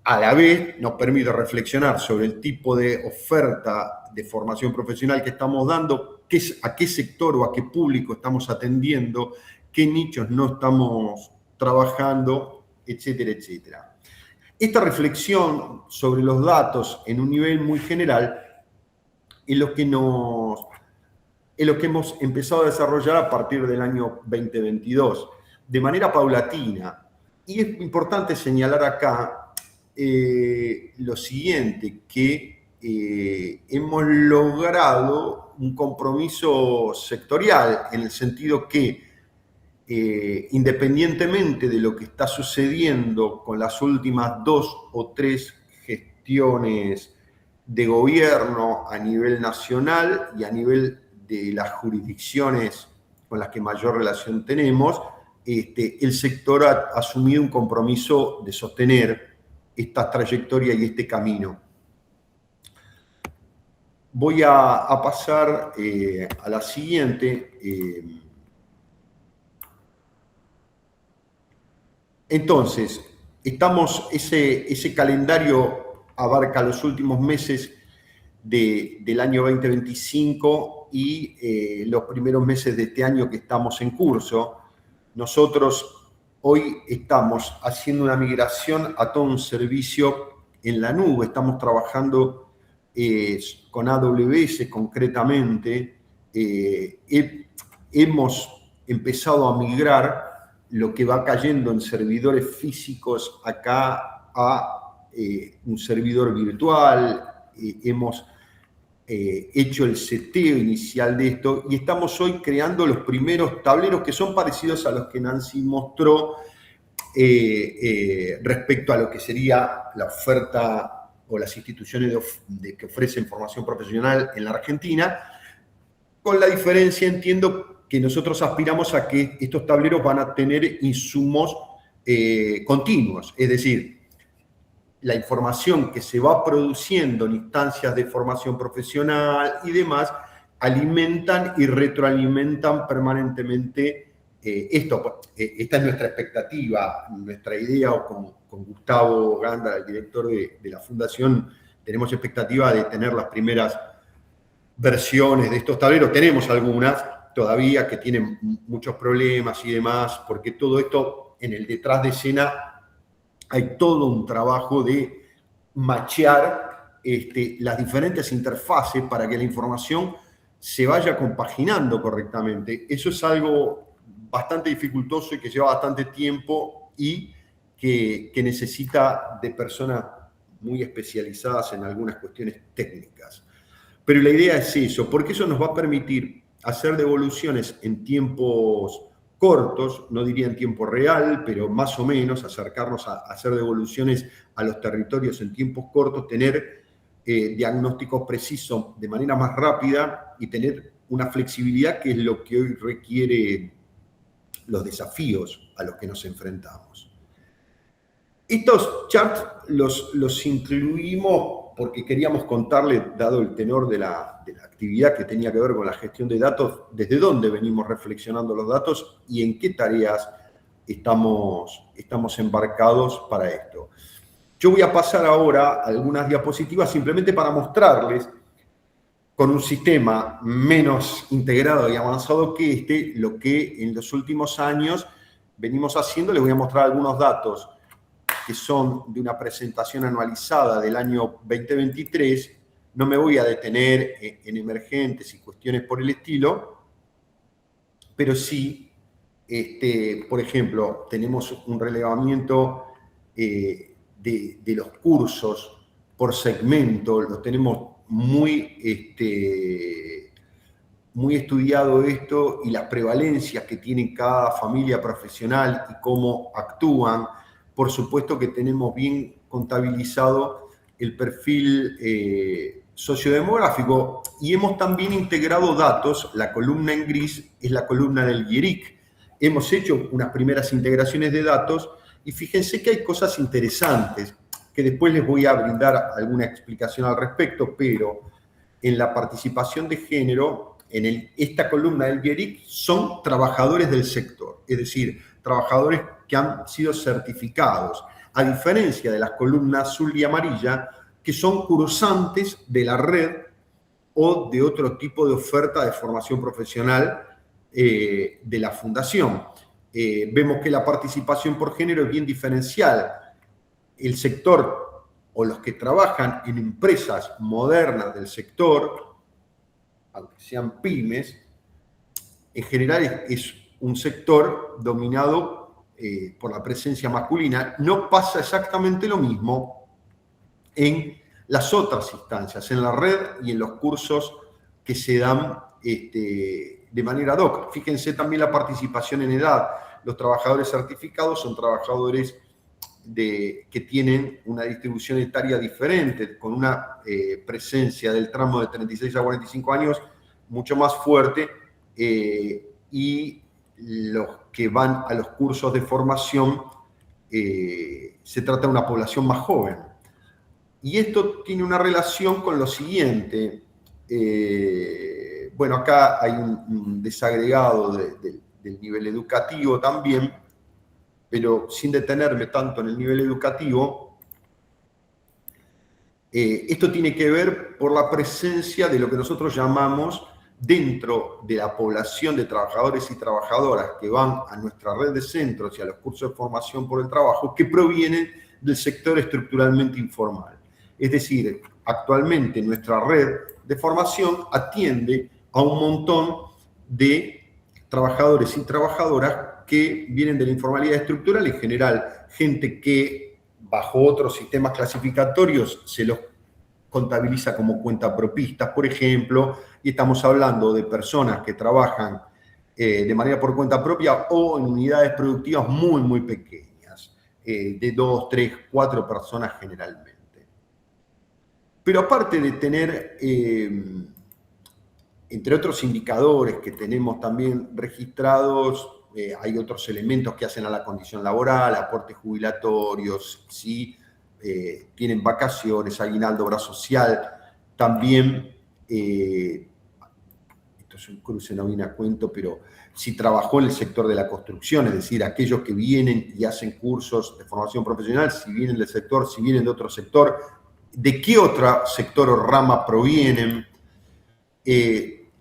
A la vez nos permite reflexionar sobre el tipo de oferta de formación profesional que estamos dando, a qué sector o a qué público estamos atendiendo, qué nichos no estamos trabajando, etcétera, etcétera. Esta reflexión sobre los datos en un nivel muy general es lo que hemos empezado a desarrollar a partir del año 2022, de manera paulatina. Y es importante señalar acá lo siguiente, que hemos logrado un compromiso sectorial, en el sentido que independientemente de lo que está sucediendo con las últimas 2 o 3 gestiones de gobierno a nivel nacional y a nivel de las jurisdicciones con las que mayor relación tenemos, el sector ha asumido un compromiso de sostener esta trayectoria y este camino. Voy a pasar a la siguiente. Entonces, ese calendario abarca los últimos meses del año 2025 y los primeros meses de este año que estamos en curso. Nosotros hoy estamos haciendo una migración a todo un servicio en la nube. Estamos trabajando con AWS concretamente, hemos empezado a migrar lo que va cayendo en servidores físicos acá a un servidor virtual. Hemos hecho el seteo inicial de esto y estamos hoy creando los primeros tableros que son parecidos a los que Nancy mostró respecto a lo que sería la oferta o las instituciones que ofrecen formación profesional en la Argentina, con la diferencia, entiendo, que nosotros aspiramos a que estos tableros van a tener insumos continuos, es decir, la información que se va produciendo en instancias de formación profesional y demás alimentan y retroalimentan permanentemente esto. Esta es nuestra expectativa, nuestra idea, o con Gustavo Ganda, el director de la Fundación, tenemos expectativa de tener las primeras versiones de estos tableros. Tenemos algunas todavía que tienen muchos problemas y demás, porque todo esto en el detrás de escena hay todo un trabajo de machear las diferentes interfaces para que la información se vaya compaginando correctamente. Eso es algo bastante dificultoso y que lleva bastante tiempo y que necesita de personas muy especializadas en algunas cuestiones técnicas. Pero la idea es eso, porque eso nos va a permitir hacer devoluciones en tiempos cortos, no diría en tiempo real, pero más o menos acercarnos a hacer devoluciones a los territorios en tiempos cortos, tener diagnósticos precisos de manera más rápida y tener una flexibilidad que es lo que hoy requiere los desafíos a los que nos enfrentamos. Estos charts los incluimos porque queríamos contarle, dado el tenor de la actividad que tenía que ver con la gestión de datos, desde dónde venimos reflexionando los datos y en qué tareas estamos embarcados para esto. Yo voy a pasar ahora algunas diapositivas simplemente para mostrarles, con un sistema menos integrado y avanzado que lo que en los últimos años venimos haciendo. Les voy a mostrar algunos datos que son de una presentación anualizada del año 2023. No me voy a detener en emergentes y cuestiones por el estilo, pero sí, por ejemplo, tenemos un relevamiento de los cursos por segmento, lo tenemos muy estudiado esto y las prevalencias que tiene cada familia profesional y cómo actúan. Por supuesto que tenemos bien contabilizado el perfil sociodemográfico y hemos también integrado datos. La columna en gris es la columna del GIERIC. Hemos hecho unas primeras integraciones de datos y fíjense que hay cosas interesantes que después les voy a brindar alguna explicación al respecto, pero en la participación de género, esta columna del GIERIC son trabajadores del sector, es decir, trabajadores que han sido certificados, a diferencia de las columnas azul y amarilla, que son cursantes de la red o de otro tipo de oferta de formación profesional de la Fundación. Vemos que la participación por género es bien diferencial. El sector o los que trabajan en empresas modernas del sector, aunque sean pymes, en general es un sector dominado por la presencia masculina. No pasa exactamente lo mismo en las otras instancias, en la red y en los cursos que se dan de manera ad hoc. Fíjense también la participación en edad. Los trabajadores certificados son trabajadores que tienen una distribución etaria diferente, con una presencia del tramo de 36 a 45 años mucho más fuerte, y los que van a los cursos de formación se trata de una población más joven. Y esto tiene una relación con lo siguiente. Bueno, acá hay un desagregado del nivel educativo también, pero sin detenerme tanto en el nivel educativo, esto tiene que ver por la presencia de lo que nosotros llamamos, dentro de la población de trabajadores y trabajadoras que van a nuestra red de centros y a los cursos de formación por el trabajo, que provienen del sector estructuralmente informal. Es decir, actualmente nuestra red de formación atiende a un montón de trabajadores y trabajadoras que vienen de la informalidad estructural, en general gente que bajo otros sistemas clasificatorios se los contabiliza como cuentapropistas, por ejemplo, y estamos hablando de personas que trabajan de manera por cuenta propia o en unidades productivas muy, muy pequeñas, de 2, 3, 4 personas generalmente. Pero aparte de tener, entre otros indicadores que tenemos también registrados, hay otros elementos que hacen a la condición laboral, aportes jubilatorios, ¿sí? Tienen vacaciones, aguinaldo, obra social, también, esto es un cruce, no viene a cuento, pero si trabajó en el sector de la construcción, es decir, aquellos que vienen y hacen cursos de formación profesional, si vienen del sector, si vienen de otro sector, de qué otro sector o rama provienen,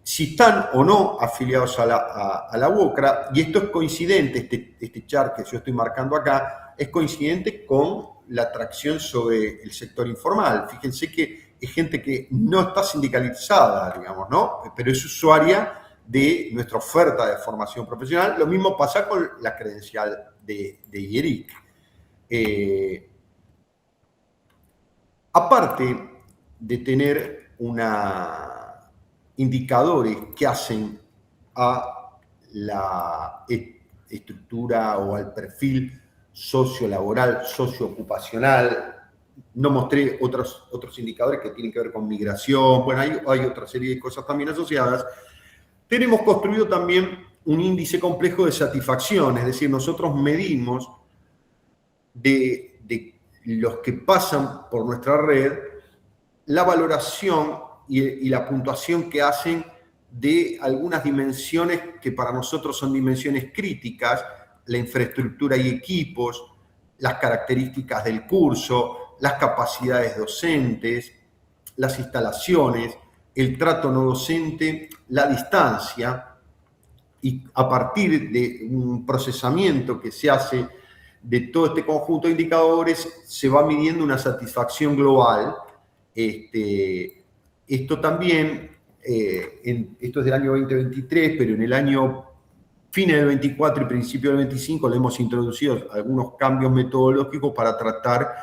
si están o no afiliados a la UOCRA, y esto es coincidente, este chart que yo estoy marcando acá, es coincidente con la atracción sobre el sector informal. Fíjense que es gente que no está sindicalizada, digamos, ¿no? Pero es usuaria de nuestra oferta de formación profesional. Lo mismo pasa con la credencial de IERIC. Aparte de tener indicadores que hacen a la estructura o al perfil sociolaboral, socioocupacional. No mostré otros indicadores que tienen que ver con migración. Bueno, hay otra serie de cosas también asociadas. Tenemos construido también un índice complejo de satisfacción, es decir, nosotros medimos de los que pasan por nuestra red la valoración y la puntuación que hacen de algunas dimensiones que para nosotros son dimensiones críticas: la infraestructura y equipos, las características del curso, las capacidades docentes, las instalaciones, el trato no docente, la distancia, y a partir de un procesamiento que se hace de todo este conjunto de indicadores se va midiendo una satisfacción global. Esto también, esto es del año 2023, pero en el año fines del 24 y principio del 25 le hemos introducido algunos cambios metodológicos para tratar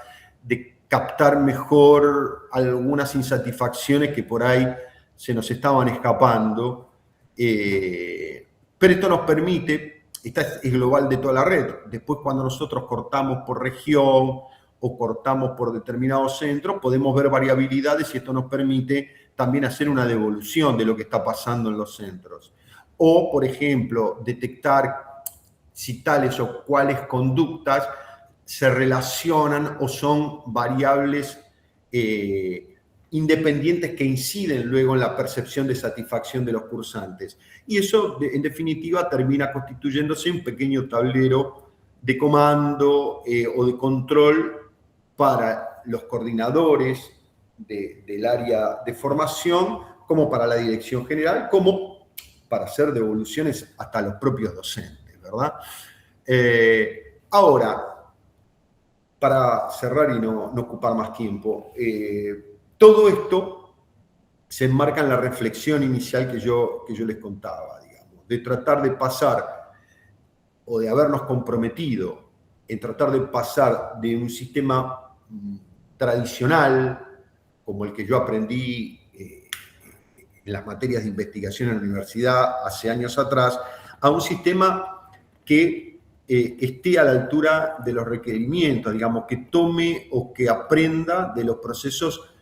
de captar mejor algunas insatisfacciones que por ahí se nos estaban escapando. Pero esto nos permite, esta es global de toda la red. Después, cuando nosotros cortamos por región o cortamos por determinado centro, podemos ver variabilidades y esto nos permite también hacer una devolución de lo que está pasando en los centros. O, por ejemplo, detectar si tales o cuáles conductas se relacionan o son variables independientes que inciden luego en la percepción de satisfacción de los cursantes. Y eso, en definitiva, termina constituyéndose un pequeño tablero de comando o de control para los coordinadores del área de formación, como para la dirección general, como para hacer devoluciones hasta los propios docentes, ¿verdad? Ahora, para cerrar y no ocupar más tiempo, todo esto se enmarca en la reflexión inicial que yo les contaba, digamos, de tratar de pasar o de habernos comprometido en tratar de pasar de un sistema tradicional, como el que yo aprendí en las materias de investigación en la universidad hace años atrás, a un sistema que esté a la altura de los requerimientos, digamos, que tome o que aprenda de los procesos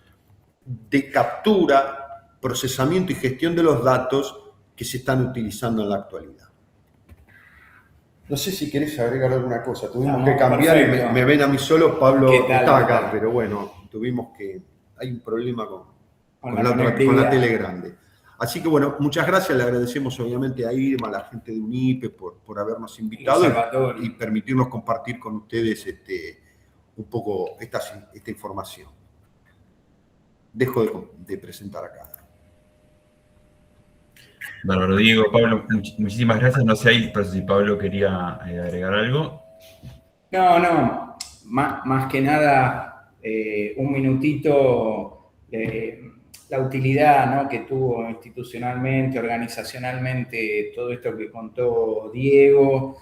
de captura, procesamiento y gestión de los datos que se están utilizando en la actualidad. No sé si querés agregar alguna cosa. Tuvimos que cambiar y me ven a mí solo. Pablo está acá, pero bueno, hay un problema con la tele grande. Así que bueno, muchas gracias. Le agradecemos obviamente a Irma, a la gente de UNIPE por habernos invitado y permitirnos compartir con ustedes un poco esta información. Dejo de presentar acá. Bárbaro, Diego, Pablo, muchísimas gracias. No sé pero si Pablo quería agregar algo. No, más que nada un minutito la utilidad, ¿no?, que tuvo institucionalmente, organizacionalmente, todo esto que contó Diego.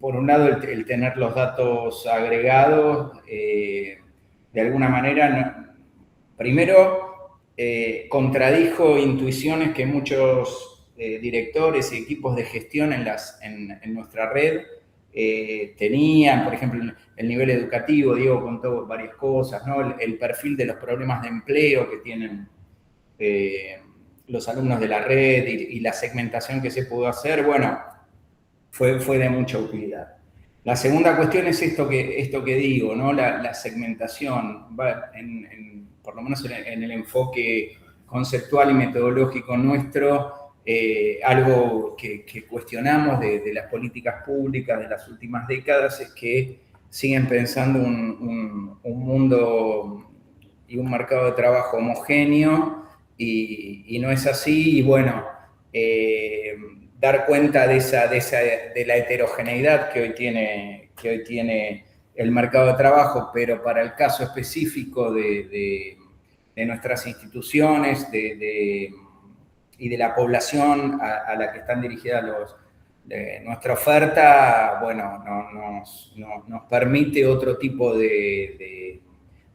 Por un lado, el tener los datos agregados, de alguna manera, primero, contradijo intuiciones que muchos directores y equipos de gestión en nuestra red tenían. Por ejemplo, el nivel educativo. Diego contó varias cosas, ¿no? El perfil de los problemas de empleo que tienen los alumnos de la red y la segmentación que se pudo hacer, bueno, fue de mucha utilidad. La segunda cuestión es esto que digo, ¿no? La segmentación, por lo menos en el enfoque conceptual y metodológico nuestro. Algo que cuestionamos de las políticas públicas de las últimas décadas es que siguen pensando un mundo y un mercado de trabajo homogéneo, y no es así. Y bueno, dar cuenta de la heterogeneidad que hoy tiene el mercado de trabajo, pero para el caso específico de nuestras instituciones y de la población a la que están dirigidas nuestra oferta, bueno, nos permite otro tipo de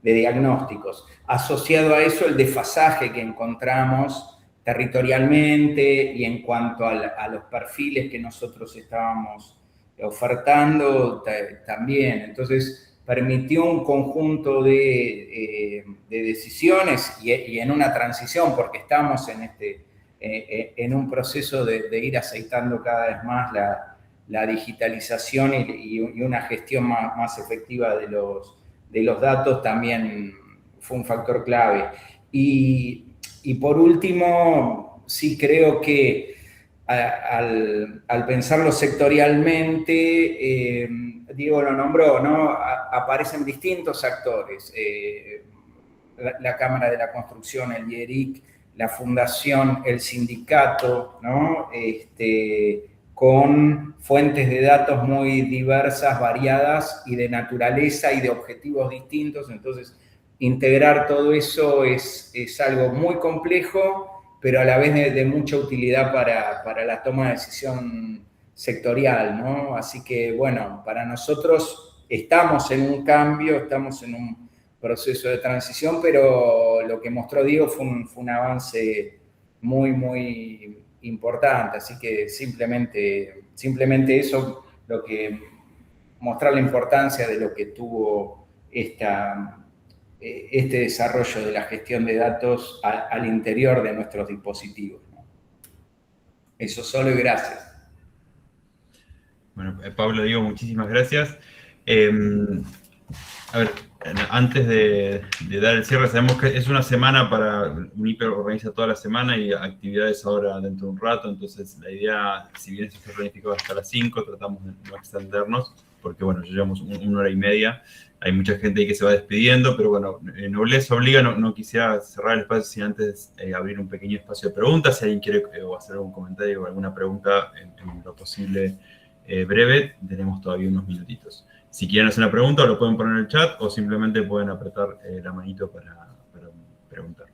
diagnósticos. Asociado a eso, el desfasaje que encontramos territorialmente y en cuanto a los perfiles que nosotros estábamos ofertando también. Entonces, permitió un conjunto de decisiones y en una transición, porque estamos en un proceso de ir aceitando cada vez más la digitalización y una gestión más efectiva de los datos. También fue un factor clave. Y por último, sí creo que al pensarlo sectorialmente, Diego lo nombró, ¿no? Aparecen distintos actores. La Cámara de la Construcción, el IERIC, la Fundación, el sindicato, ¿no? Con fuentes de datos muy diversas, variadas y de naturaleza y de objetivos distintos. Entonces, integrar todo eso es algo muy complejo, pero a la vez de mucha utilidad para la toma de decisión sectorial, ¿no? Así que, bueno, para nosotros estamos en un cambio, estamos en un proceso de transición, pero lo que mostró Diego fue un avance muy, muy importante. Así que simplemente eso, mostrar la importancia de lo que tuvo este desarrollo de la gestión de datos al interior de nuestros dispositivos, ¿no? Eso solo, y gracias. Bueno, Pablo, Diego, muchísimas gracias. A ver, antes de dar el cierre, sabemos que es una semana UNIPE organiza toda la semana y actividades ahora dentro de un rato. Entonces la idea, si bien esto está planificado hasta las 5, tratamos de no extendernos, porque bueno, ya llevamos una hora y media. Hay mucha gente ahí que se va despidiendo, pero bueno, nobleza obliga, no quisiera cerrar el espacio sin antes abrir un pequeño espacio de preguntas. Si alguien quiere hacer algún comentario o alguna pregunta, en lo posible breve, tenemos todavía unos minutitos. Si quieren hacer una pregunta, lo pueden poner en el chat o simplemente pueden apretar la manito para preguntar.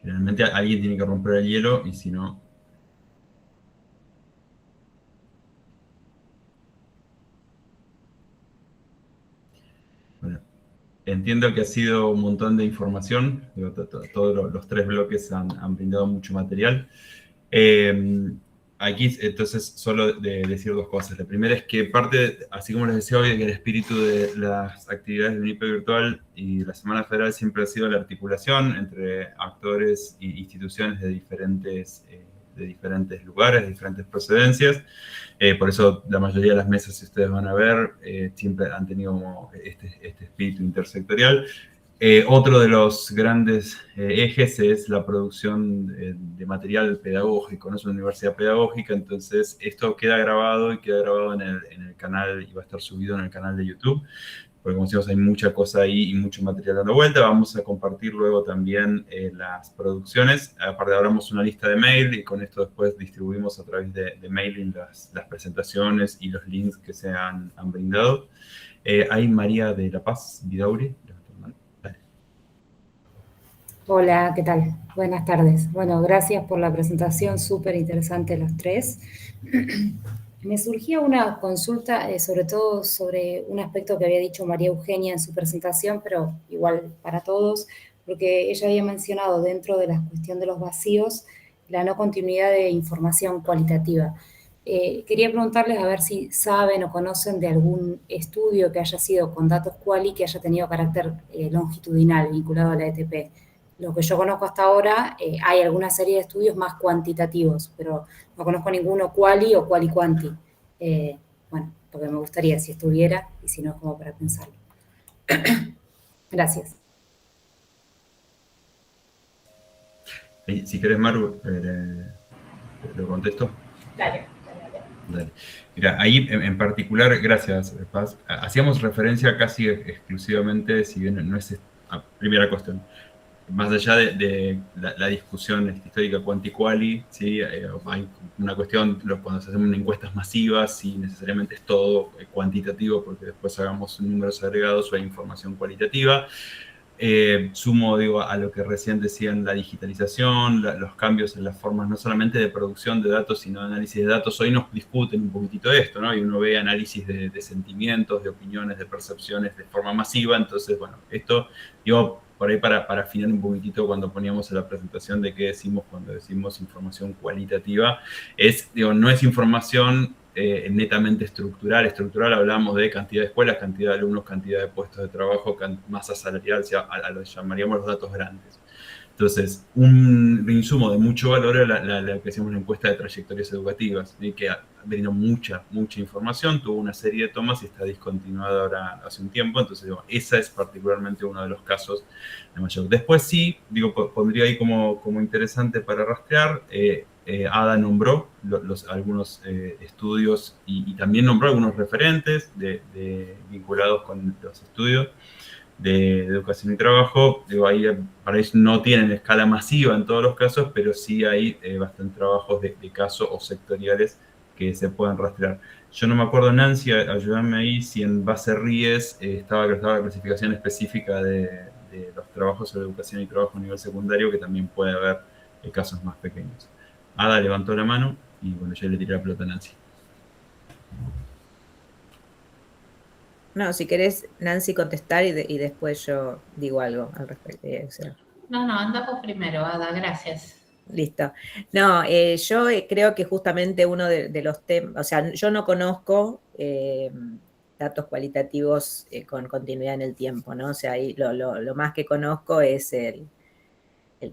Generalmente alguien tiene que romper el hielo y si no... Bueno, entiendo que ha sido un montón de información. Todos los 3 bloques han brindado mucho material. Aquí, entonces, solo de decir 2 cosas. La primera es que así como les decía hoy, que el espíritu de las actividades de UNIPE Virtual y la Semana Federal siempre ha sido la articulación entre actores e instituciones de diferentes lugares, de diferentes procedencias. Por eso la mayoría de las mesas, si ustedes van a ver, siempre han tenido como este espíritu intersectorial. Otro de los grandes ejes es la producción de material pedagógico, ¿no? Es una universidad pedagógica, entonces esto queda grabado en el canal y va a estar subido en el canal de YouTube. porque como decimos hay mucha cosa ahí y mucho material dando vuelta. Vamos a compartir luego también las producciones. Aparte hablamos una lista de mail y con esto después distribuimos a través de mailing las presentaciones y los links que se han brindado. Hay María de la Paz Vidauri. Hola, ¿qué tal? Buenas tardes. Bueno, gracias por la presentación, súper interesante los tres. Me surgía una consulta, sobre todo sobre un aspecto que había dicho María Eugenia en su presentación, pero igual para todos, porque ella había mencionado dentro de la cuestión de los vacíos la no continuidad de información cualitativa. Quería preguntarles a ver si saben o conocen de algún estudio que haya sido con datos quali que haya tenido carácter longitudinal vinculado a la ETP. Lo que yo conozco hasta ahora, hay alguna serie de estudios más cuantitativos, pero no conozco ninguno quali o quali-quanti. Bueno, porque me gustaría si estuviera y si no, como para pensarlo. Gracias. Si querés, Maru, lo contesto. Dale. Mira, ahí en particular, gracias, Paz, hacíamos referencia casi exclusivamente, si bien no es primera cuestión, más allá de la discusión histórica quanti-quali, ¿sí? Hay una cuestión, cuando se hacen encuestas masivas, si necesariamente es todo cuantitativo, porque después hagamos números agregados o hay información cualitativa. Sumo, digo, a lo que recién decían, la digitalización, los cambios en las formas no solamente de producción de datos, sino de análisis de datos. Hoy nos discuten un poquitito esto, ¿no? Y uno ve análisis de sentimientos, de opiniones, de percepciones de forma masiva. Entonces, bueno, esto, digo, por ahí para afinar un poquitito cuando poníamos en la presentación de qué decimos cuando decimos información cualitativa, digo, no es información netamente estructural. Estructural hablamos de cantidad de escuelas, cantidad de alumnos, cantidad de puestos de trabajo, masa salarial, o sea, a lo que llamaríamos los datos grandes. Entonces, un insumo de mucho valor es la que hacemos la encuesta de trayectorias educativas, que brindó mucha información, tuvo una serie de tomas y está discontinuada ahora hace un tiempo. Entonces, digo, esa es particularmente uno de los casos de mayor. Después sí, digo, pondría ahí como interesante para rastrear. Ada nombró algunos estudios y también nombró algunos referentes vinculados con los estudios de educación y trabajo. Digo, ahí para ellos no tienen escala masiva en todos los casos, pero sí hay bastantes trabajos de caso o sectoriales que se pueden rastrear. Yo no me acuerdo, Nancy, ayúdame ahí, si en base RIES estaba la clasificación específica de los trabajos sobre educación y trabajo a nivel secundario, que también puede haber casos más pequeños. Ada levantó la mano y bueno, yo le tiré la pelota a Nancy. No, si querés, Nancy, contestar y después yo digo algo al respecto. No, anda vos primero, Ada, gracias. Listo. No, yo creo que justamente uno de los temas, o sea, yo no conozco datos cualitativos con continuidad en el tiempo, ¿no? O sea, ahí lo más que conozco es el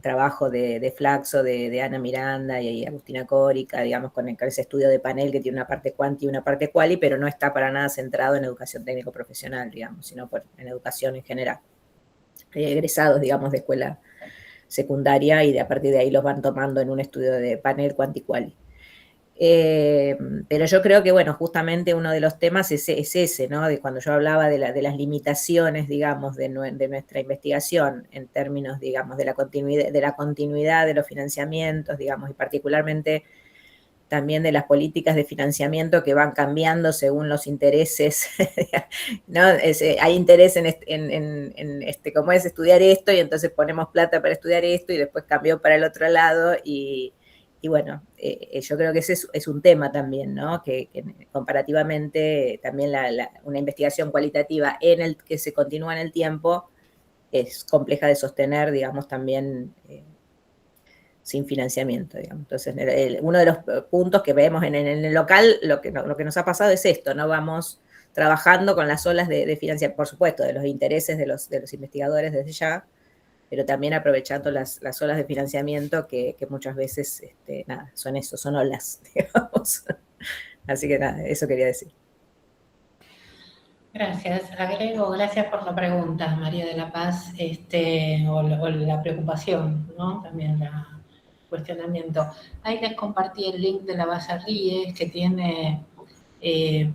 trabajo de Flaxo, de Ana Miranda y Agustina Córica, digamos, con ese estudio de panel que tiene una parte cuanti y una parte quali, pero no está para nada centrado en educación técnico-profesional, digamos, sino en educación en general. Egresados, digamos, de escuela secundaria y a partir de ahí los van tomando en un estudio de panel cuanti-quali. Pero yo creo que, bueno, justamente uno de los temas es ese, ¿no? De cuando yo hablaba de las limitaciones, digamos, de nuestra investigación en términos, digamos, de la continuidad de los financiamientos, digamos, y particularmente también de las políticas de financiamiento que van cambiando según los intereses, ¿no? Hay interés en cómo es estudiar esto y entonces ponemos plata para estudiar esto y después cambió para el otro lado y bueno, yo creo que ese es un tema también, ¿no? Que comparativamente también una investigación cualitativa que se continúa en el tiempo es compleja de sostener, digamos, también sin financiamiento, digamos. Entonces, uno de los puntos que vemos en el local, lo que nos ha pasado es esto, ¿no? Vamos trabajando con las olas de financiamiento, por supuesto, de los intereses de los investigadores desde ya, pero también aprovechando las olas de financiamiento que muchas veces, nada, son olas, digamos. Así que nada, eso quería decir. Gracias. Agrego, gracias por la pregunta, María de la Paz, o la preocupación, ¿no? También el cuestionamiento. Ahí les compartí el link de la base RIES que tiene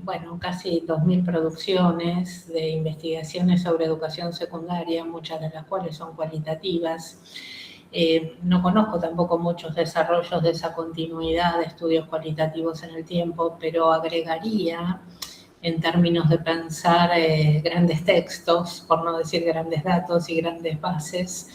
bueno, casi 2.000 producciones de investigaciones sobre educación secundaria, muchas de las cuales son cualitativas. No conozco tampoco muchos desarrollos de esa continuidad de estudios cualitativos en el tiempo, pero agregaría, en términos de pensar grandes textos, por no decir grandes datos y grandes bases,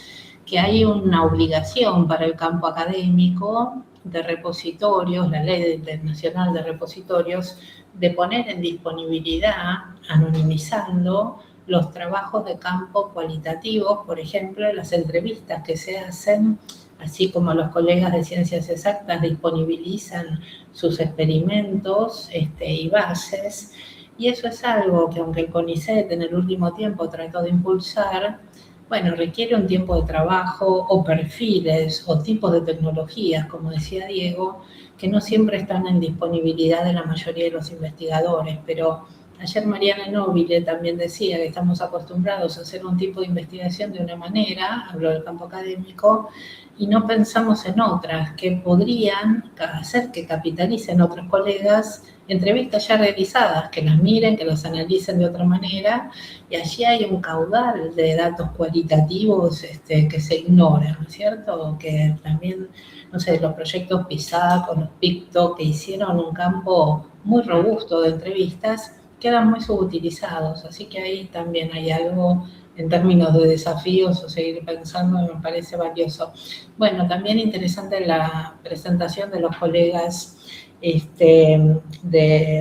que hay una obligación para el campo académico de repositorios, la Ley Nacional de Repositorios, de poner en disponibilidad, anonimizando, los trabajos de campo cualitativos, por ejemplo, las entrevistas que se hacen, así como los colegas de ciencias exactas disponibilizan sus experimentos y bases. Y eso es algo que, aunque el CONICET en el último tiempo trató de impulsar, bueno, requiere un tiempo de trabajo o perfiles o tipos de tecnologías, como decía Diego, que no siempre están en disponibilidad de la mayoría de los investigadores. Pero ayer Mariana Nobile también decía que estamos acostumbrados a hacer un tipo de investigación de una manera, habló del campo académico, y no pensamos en otras que podrían hacer que capitalicen otros colegas entrevistas ya realizadas, que las miren, que las analicen de otra manera, y allí hay un caudal de datos cualitativos que se ignoran, ¿no es cierto? Que también, no sé, los proyectos PISAC o los PICTO, que hicieron un campo muy robusto de entrevistas, quedan muy subutilizados, así que ahí también hay algo en términos de desafíos o seguir pensando, me parece valioso. Bueno, también interesante la presentación de los colegas del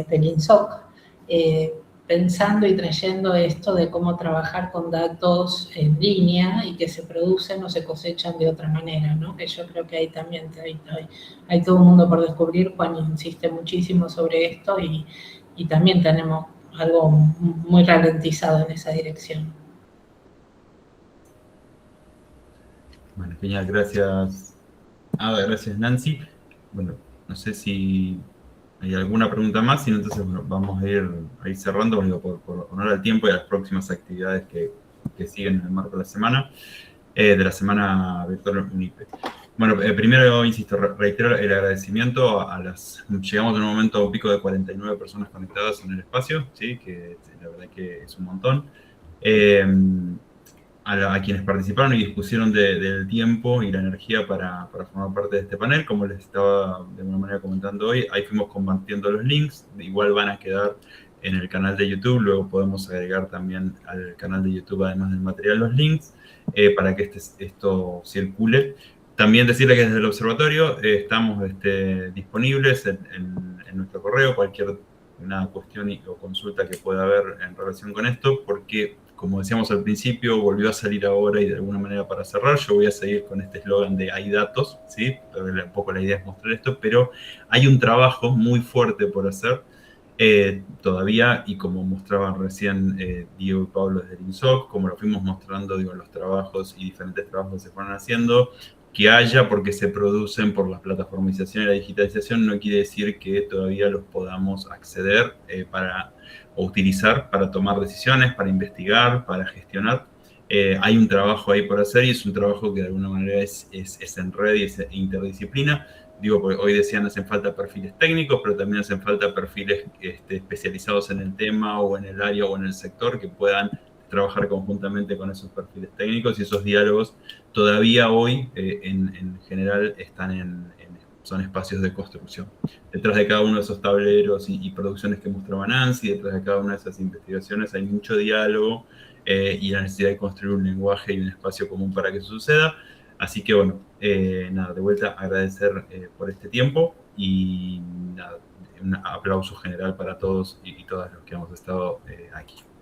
INSOC, pensando y trayendo esto de cómo trabajar con datos en línea y que se producen o se cosechan de otra manera, ¿no? Que yo creo que ahí también hay todo un mundo por descubrir. Juan insiste muchísimo sobre esto y también tenemos algo muy ralentizado en esa dirección. Bueno, genial, gracias. Gracias Nancy. Bueno, no sé si hay alguna pregunta más, si no, entonces bueno, vamos a ir cerrando, digo, por honor al tiempo y a las próximas actividades que siguen en el marco de la semana virtual UNIPE. Bueno, primero, insisto, reitero el agradecimiento llegamos en un momento a un pico de 49 personas conectadas en el espacio, ¿sí? Que la verdad que es un montón. A quienes participaron y dispusieron del tiempo y la energía para formar parte de este panel. Como les estaba de alguna manera comentando hoy, ahí fuimos compartiendo los links, igual van a quedar en el canal de YouTube, luego podemos agregar también al canal de YouTube, además del material, los links, para que esto circule. También decirle que desde el observatorio estamos disponibles en nuestro correo, cualquier cuestión o consulta que pueda haber en relación con esto, porque como decíamos al principio, volvió a salir ahora y de alguna manera para cerrar, yo voy a seguir con este eslogan de hay datos, ¿sí? Un poco la idea es mostrar esto, pero hay un trabajo muy fuerte por hacer todavía, y como mostraban recién Diego y Pablo desde el INSOC, como lo fuimos mostrando, digo, los trabajos y diferentes trabajos que se fueron haciendo, que haya porque se producen por la platformización y la digitalización, no quiere decir que todavía los podamos acceder o utilizar para tomar decisiones, para investigar, para gestionar. Hay un trabajo ahí por hacer y es un trabajo que de alguna manera es en red y es interdisciplina. Digo, porque hoy decían hacen falta perfiles técnicos, pero también hacen falta perfiles especializados en el tema o en el área o en el sector que puedan trabajar conjuntamente con esos perfiles técnicos, y esos diálogos todavía hoy en general son espacios de construcción. Detrás de cada uno de esos tableros y producciones que mostraba Nancy, detrás de cada una de esas investigaciones hay mucho diálogo y la necesidad de construir un lenguaje y un espacio común para que eso suceda. Así que bueno, nada, de vuelta agradecer por este tiempo y nada, un aplauso general para todos y todas los que hemos estado aquí.